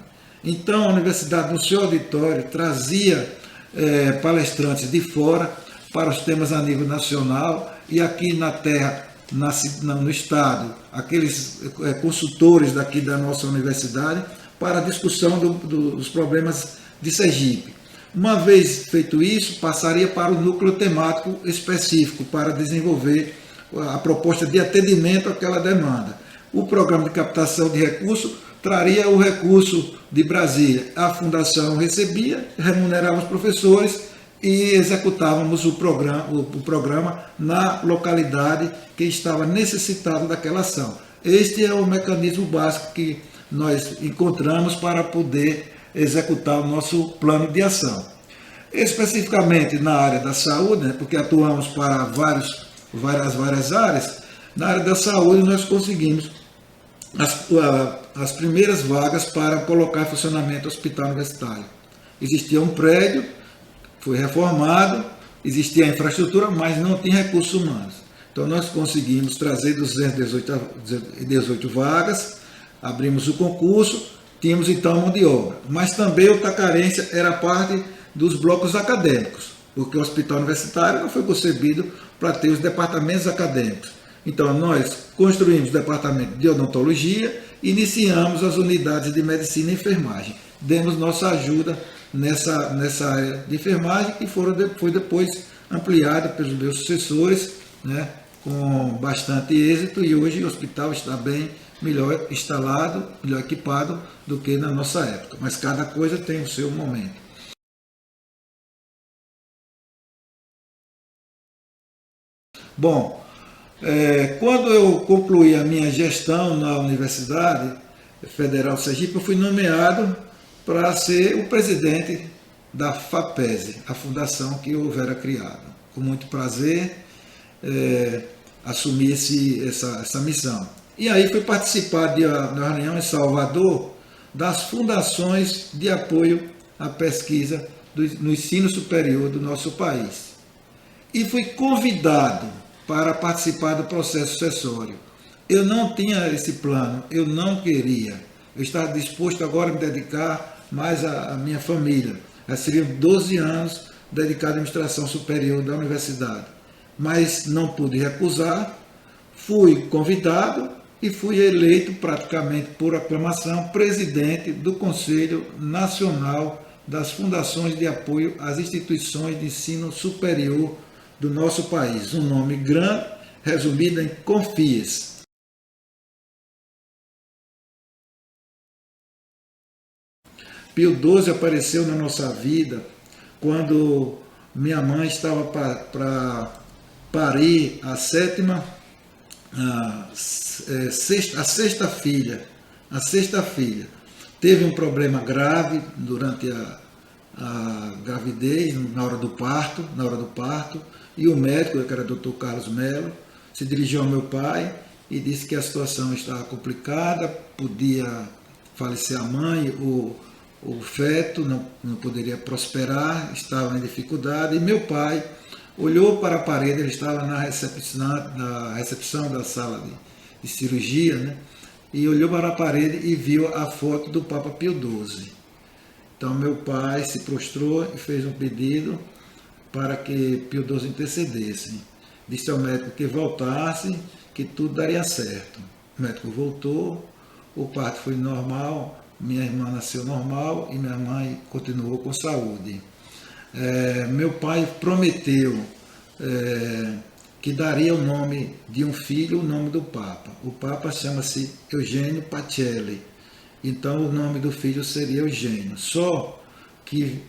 Então a universidade no seu auditório trazia palestrantes de fora para os temas a nível nacional, e aqui na terra, no estado, aqueles consultores daqui da nossa universidade para a discussão dos problemas de Sergipe. Uma vez feito isso, passaria para o núcleo temático específico para desenvolver a proposta de atendimento àquela demanda. O programa de captação de recursos traria o recurso de Brasília. A fundação recebia, remunerava os professores e executávamos o programa na localidade que estava necessitado daquela ação. Este é o mecanismo básico que nós encontramos para poder executar o nosso plano de ação. Especificamente na área da saúde, né, porque atuamos para várias áreas, na área da saúde nós conseguimos as primeiras vagas para colocar em funcionamento o hospital universitário. Existia um prédio, foi reformado, existia a infraestrutura, mas não tinha recursos humanos. Então nós conseguimos trazer 218 vagas, abrimos o concurso, tínhamos então mão de obra. Mas também outra carência era parte dos blocos acadêmicos, porque o hospital universitário não foi concebido para ter os departamentos acadêmicos. Então nós construímos o departamento de odontologia, iniciamos as unidades de medicina e enfermagem. Demos nossa ajuda nessa área de enfermagem, que foi depois ampliada pelos meus sucessores, né, com bastante êxito, e hoje o hospital está bem melhor instalado, melhor equipado do que na nossa época. Mas cada coisa tem o seu momento. Bom, quando eu concluí a minha gestão na Universidade Federal Sergipe, eu fui nomeado para ser o presidente da FAPESE, a fundação que eu houvera criado. Com muito prazer, assumi essa missão. E aí fui participar de uma reunião em Salvador das fundações de apoio à pesquisa no ensino superior do nosso país. E fui convidado para participar do processo sucessório. Eu não tinha esse plano, eu não queria. Eu estava disposto agora a me dedicar mais à minha família. Já seriam 12 anos dedicado à administração superior da universidade. Mas não pude recusar, fui convidado e fui eleito praticamente por aclamação presidente do Conselho Nacional das Fundações de Apoio às Instituições de Ensino Superior do nosso país. Um nome grande, resumido em CONFIES. Pio XII apareceu na nossa vida quando minha mãe estava para parir a sexta filha. Teve um problema grave durante a gravidez, na hora do parto, e o médico, que era o Dr. Carlos Melo, se dirigiu ao meu pai e disse que a situação estava complicada, podia falecer a mãe, o feto não poderia prosperar, estava em dificuldade, e meu pai olhou para a parede, ele estava na recepção da sala de cirurgia, né? E olhou para a parede e viu a foto do Papa Pio XII. Então meu pai se prostrou e fez um pedido para que Pio XII intercedesse. Disse ao médico que voltasse, que tudo daria certo. O médico voltou, o parto foi normal, minha irmã nasceu normal e minha mãe continuou com saúde. Meu pai prometeu que daria o nome de um filho, o nome do Papa. O Papa chama-se Eugênio Pacelli. Então o nome do filho seria Eugênio. Só que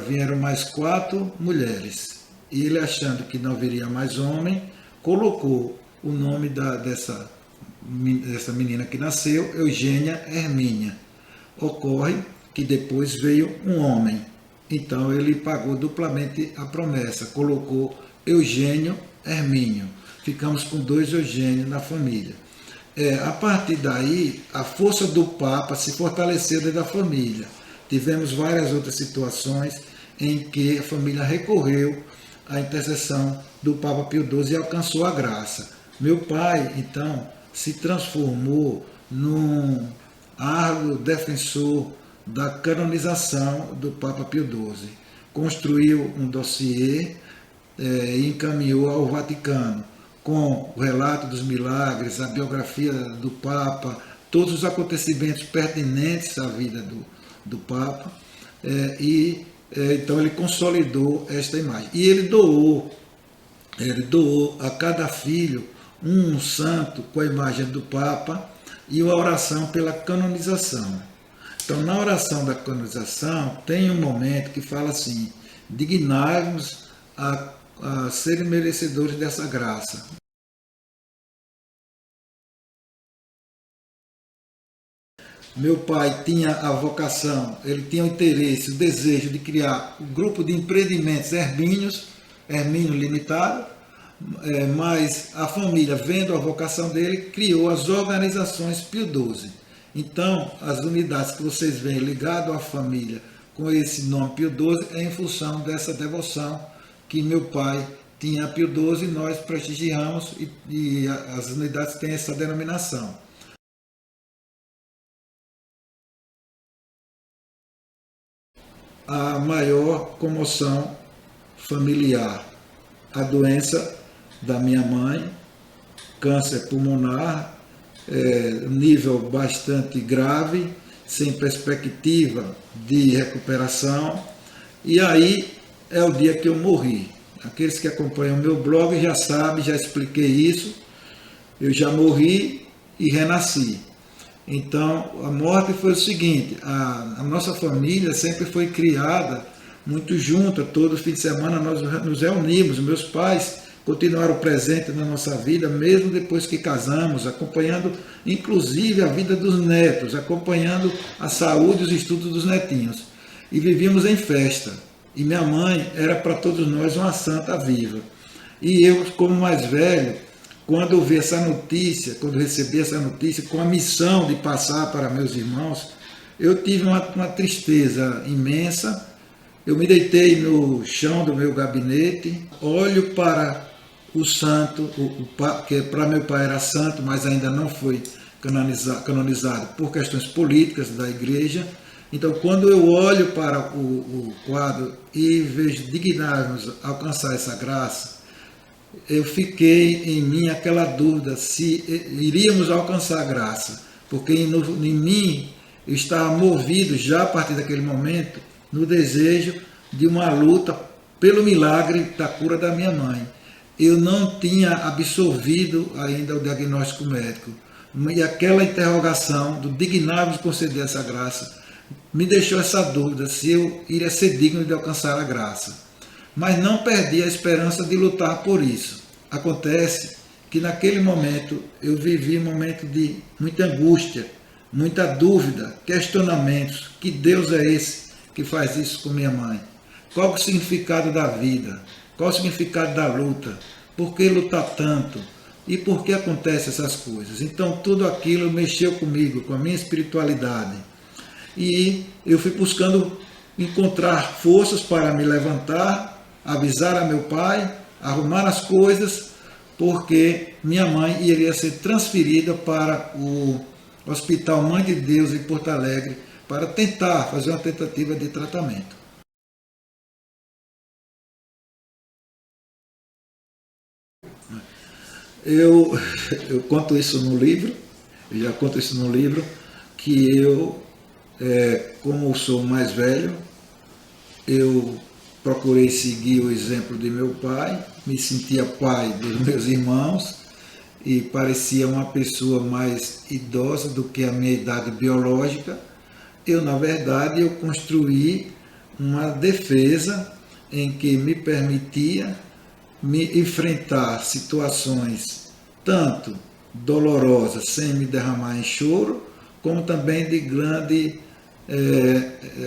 vieram mais 4 mulheres. E ele, achando que não viria mais homem, colocou o nome dessa menina que nasceu, Eugênia Hermínia. Ocorre que depois veio um homem. Então ele pagou duplamente a promessa, colocou Eugênio Hermínio. Ficamos com 2 Eugênio na família. A partir daí, a força do Papa se fortaleceu dentro da família. Tivemos várias outras situações em que a família recorreu à intercessão do Papa Pio XII e alcançou a graça. Meu pai, então, se transformou num árduo defensor da canonização do Papa Pio XII. Construiu um dossiê e encaminhou ao Vaticano com o relato dos milagres, a biografia do Papa, todos os acontecimentos pertinentes à vida do Papa, então ele consolidou esta imagem. E ele doou a cada filho um santo com a imagem do Papa e uma oração pela canonização. Então, na oração da canonização, tem um momento que fala assim: dignai-vos a serem merecedores dessa graça. Meu pai tinha a vocação, ele tinha o interesse, o desejo de criar um grupo de empreendimentos Hermínio Limitado, mas a família, vendo a vocação dele, criou as organizações Pio XII. Então, as unidades que vocês veem ligadas à família com esse nome Pio XII é em função dessa devoção que meu pai tinha a Pio XII e nós prestigiamos e as unidades têm essa denominação. A maior comoção familiar, a doença da minha mãe, câncer pulmonar, nível bastante grave, sem perspectiva de recuperação, e aí é o dia que eu morri. Aqueles que acompanham o meu blog já sabem, já expliquei isso, eu já morri e renasci. Então, a morte foi o seguinte: a nossa família sempre foi criada muito junta, todo fim de semana nós nos reunimos, meus pais continuaram presentes na nossa vida, mesmo depois que casamos, acompanhando inclusive a vida dos netos, acompanhando a saúde e os estudos dos netinhos. E vivíamos em festa. E minha mãe era para todos nós uma santa viva. E eu, como mais velho, quando eu vi essa notícia, quando recebi essa notícia, com a missão de passar para meus irmãos, eu tive uma tristeza imensa. Eu me deitei no chão do meu gabinete, olho para o santo, que para meu pai era santo, mas ainda não foi canonizado por questões políticas da igreja. Então, quando eu olho para o quadro e vejo dignar-nos alcançar essa graça, eu fiquei em mim aquela dúvida se iríamos alcançar a graça, porque em mim eu estava movido já a partir daquele momento no desejo de uma luta pelo milagre da cura da minha mãe. Eu não tinha absorvido ainda o diagnóstico médico, e aquela interrogação do dignar-vos conceder essa graça me deixou essa dúvida se eu iria ser digno de alcançar a graça. Mas não perdi a esperança de lutar por isso. Acontece que naquele momento eu vivi um momento de muita angústia, muita dúvida, questionamentos. Que Deus é esse que faz isso com minha mãe? Qual o significado da vida? Qual o significado da luta? Por que lutar tanto? E por que acontecem essas coisas? Então tudo aquilo mexeu comigo, com a minha espiritualidade. E eu fui buscando encontrar forças para me levantar, avisar a meu pai, arrumar as coisas, porque minha mãe iria ser transferida para o Hospital Mãe de Deus em Porto Alegre para tentar fazer uma tentativa de tratamento. Eu conto isso no livro, eu já conto isso no livro, que eu, como sou mais velho, eu procurei seguir o exemplo de meu pai, me sentia pai dos meus irmãos e parecia uma pessoa mais idosa do que a minha idade biológica. Eu, na verdade, eu construí uma defesa em que me permitia me enfrentar situações tanto dolorosas, sem me derramar em choro, como também de grande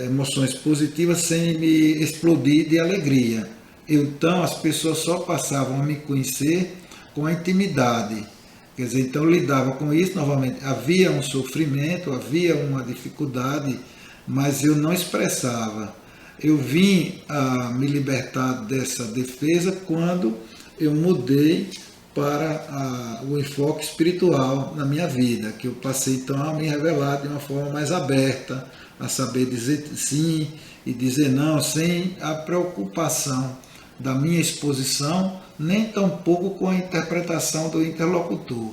emoções positivas, sem me explodir de alegria. Então as pessoas só passavam a me conhecer com a intimidade. Quer dizer, então eu lidava com isso novamente. Havia um sofrimento, havia uma dificuldade, mas eu não expressava. Eu vim a me libertar dessa defesa quando eu mudei para o enfoque espiritual na minha vida, que eu passei então a me revelar de uma forma mais aberta, a saber dizer sim e dizer não, sem a preocupação da minha exposição, nem tampouco com a interpretação do interlocutor.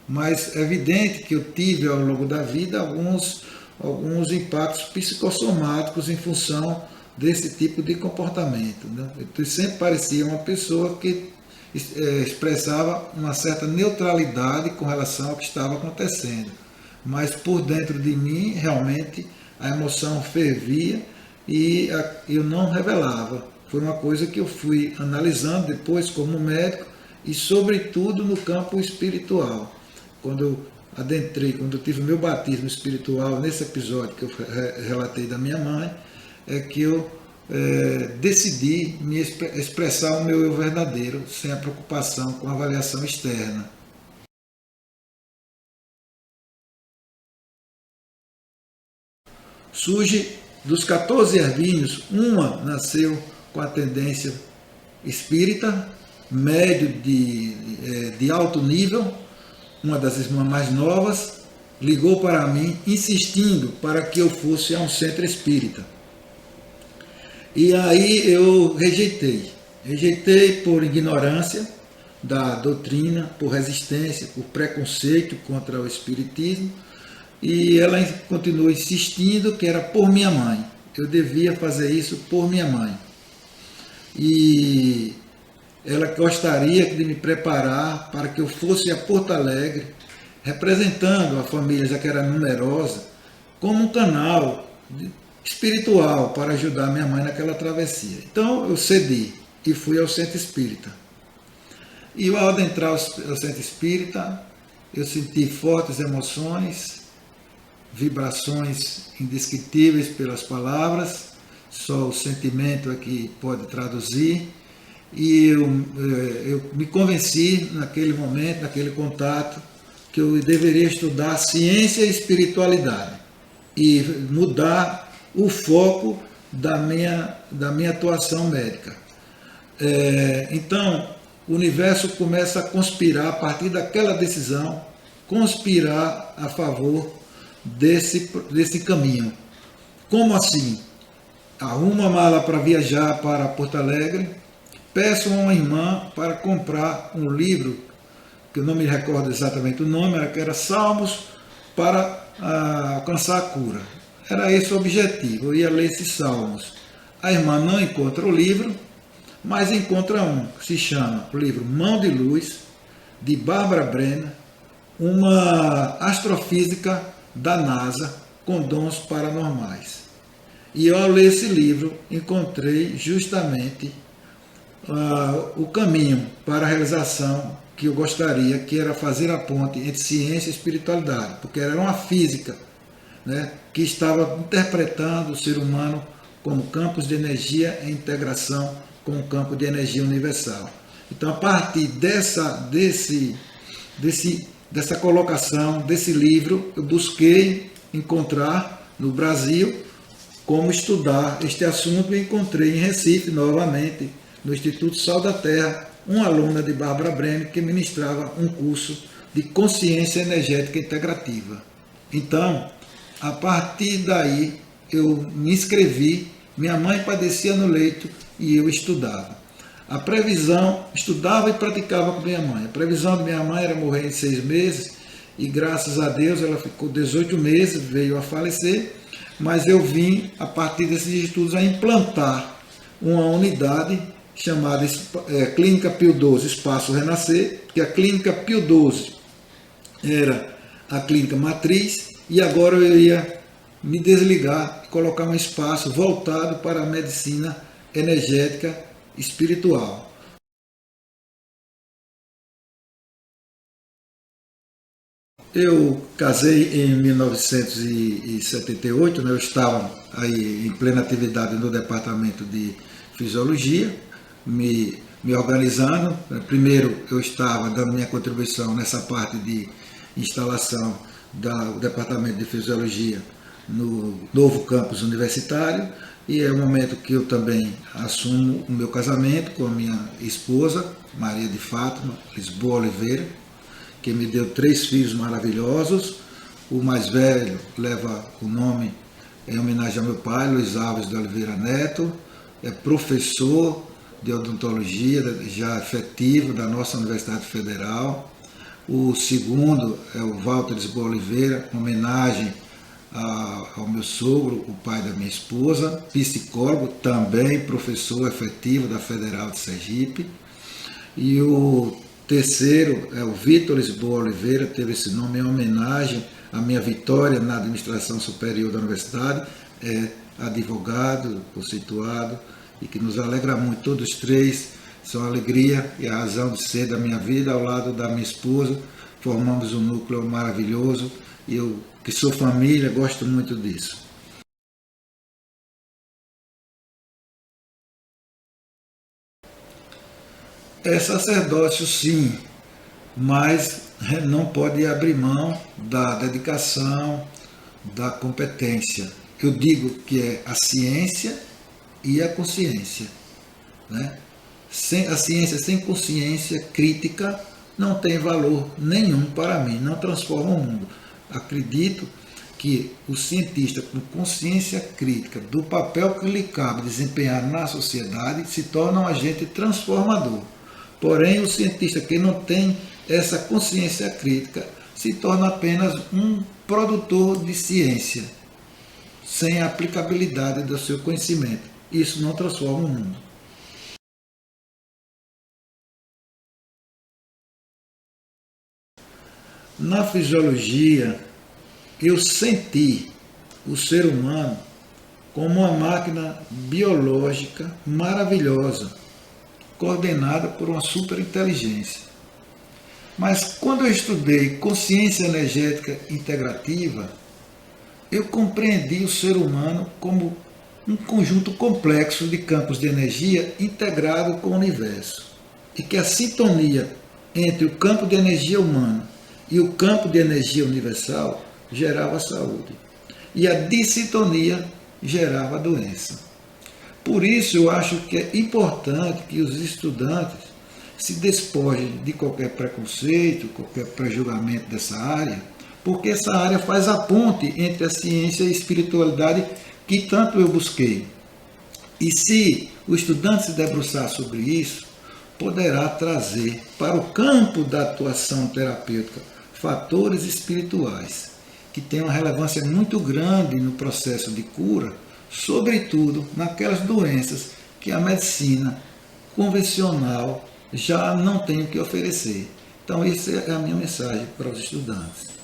Mas é evidente que eu tive ao longo da vida alguns impactos psicossomáticos em função desse tipo de comportamento, né? Eu sempre parecia uma pessoa que expressava uma certa neutralidade com relação ao que estava acontecendo, mas por dentro de mim realmente a emoção fervia e eu não revelava. Foi uma coisa que eu fui analisando depois como médico e sobretudo no campo espiritual. Quando eu adentrei, quando eu tive o meu batismo espiritual, nesse episódio que eu relatei da minha mãe, é que eu decidi me expressar o meu eu verdadeiro, sem a preocupação com a avaliação externa. Surge dos 14 ervinhos, uma nasceu com a tendência espírita, médio de alto nível, uma das irmãs mais novas, ligou para mim, insistindo para que eu fosse a um centro espírita. E aí eu rejeitei por ignorância da doutrina, por resistência, por preconceito contra o espiritismo, e ela continuou insistindo que era por minha mãe, eu devia fazer isso por minha mãe. E ela gostaria de me preparar para que eu fosse a Porto Alegre, representando a família, já que era numerosa, como um canal espiritual para ajudar minha mãe naquela travessia. Então eu cedi e fui ao centro espírita. E ao adentrar ao centro espírita, eu senti fortes emoções, vibrações indescritíveis pelas palavras, só o sentimento é que pode traduzir. E eu me convenci naquele momento, naquele contato, que eu deveria estudar ciência e espiritualidade e mudar o foco da minha atuação médica. Então, o universo começa a conspirar, a partir daquela decisão, conspirar a favor desse caminho. Como assim? Arrumo a mala para viajar para Porto Alegre, peço a uma irmã para comprar um livro, que eu não me recordo exatamente o nome, que era Salmos para alcançar a cura. Era esse o objetivo, eu ia ler esses salmos. A irmã não encontra o livro, mas encontra um, que se chama o livro Mão de Luz, de Barbara Brenner, uma astrofísica da NASA com dons paranormais. E eu, ao ler esse livro, encontrei justamente o caminho para a realização que eu gostaria, que era fazer a ponte entre ciência e espiritualidade, porque era uma física, né, que estava interpretando o ser humano como campos de energia em integração com o campo de energia universal. Então, a partir dessa colocação, desse livro, eu busquei encontrar no Brasil como estudar este assunto e encontrei em Recife, novamente, no Instituto Sal da Terra, uma aluna de Barbara Brenner que ministrava um curso de consciência energética integrativa. Então, a partir daí, eu me inscrevi, minha mãe padecia no leito e eu estudava. A previsão, estudava e praticava com minha mãe. A previsão de minha mãe era morrer em 6 meses e graças a Deus ela ficou 18 meses, veio a falecer, mas eu vim, a partir desses estudos, a implantar uma unidade chamada Clínica Pio XII Espaço Renascer, que a Clínica Pio XII era a clínica matriz, e agora eu ia me desligar e colocar um espaço voltado para a medicina energética espiritual. Eu casei em 1978, né? Eu estava aí em plena atividade no departamento de fisiologia, me organizando. Primeiro eu estava dando minha contribuição nessa parte de instalação do departamento de fisiologia no novo campus universitário, E é o momento que eu também assumo o meu casamento com a minha esposa, Maria de Fátima Lisboa Oliveira, que me deu 3 filhos maravilhosos. O mais velho leva o nome em homenagem ao meu pai, Luiz Alves de Oliveira Neto, é professor de odontologia já efetivo da nossa Universidade Federal. O segundo é o Walter Lisboa Oliveira, em homenagem ao meu sogro, o pai da minha esposa, psicólogo, também professor efetivo da Federal de Sergipe. E o terceiro é o Vitor Lisboa Oliveira, teve esse nome em homenagem à minha vitória na administração superior da universidade, é advogado, conceituado, e que nos alegra muito. Todos os 3 são a alegria e a razão de ser da minha vida, ao lado da minha esposa. Formamos um núcleo maravilhoso e eu, que sou família, gosto muito disso. É sacerdócio, sim, mas não pode abrir mão da dedicação, da competência. Eu digo que é a ciência e a consciência, né? A ciência sem consciência crítica não tem valor nenhum para mim, não transforma o mundo. Acredito que o cientista com consciência crítica do papel que lhe cabe desempenhar na sociedade se torna um agente transformador. Porém, o cientista que não tem essa consciência crítica se torna apenas um produtor de ciência, sem a aplicabilidade do seu conhecimento. Isso não transforma o mundo. Na fisiologia, eu senti o ser humano como uma máquina biológica maravilhosa, coordenada por uma superinteligência. Mas quando eu estudei consciência energética integrativa, eu compreendi o ser humano como um conjunto complexo de campos de energia integrado com o universo. E que a sintonia entre o campo de energia humana e o campo de energia universal gerava saúde. E a dissintonia gerava doença. Por isso eu acho que é importante que os estudantes se despojem de qualquer preconceito, qualquer prejulgamento dessa área, porque essa área faz a ponte entre a ciência e a espiritualidade que tanto eu busquei. E se o estudante se debruçar sobre isso, poderá trazer para o campo da atuação terapêutica fatores espirituais que têm uma relevância muito grande no processo de cura, sobretudo naquelas doenças que a medicina convencional já não tem o que oferecer. Então, essa é a minha mensagem para os estudantes.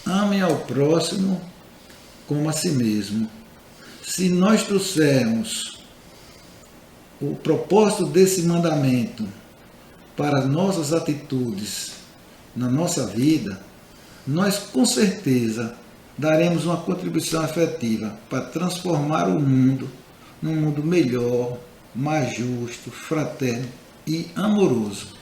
Amem ao próximo como a si mesmo. Se nós trouxermos o propósito desse mandamento para nossas atitudes na nossa vida, nós com certeza daremos uma contribuição efetiva para transformar o mundo num mundo melhor, mais justo, fraterno e amoroso.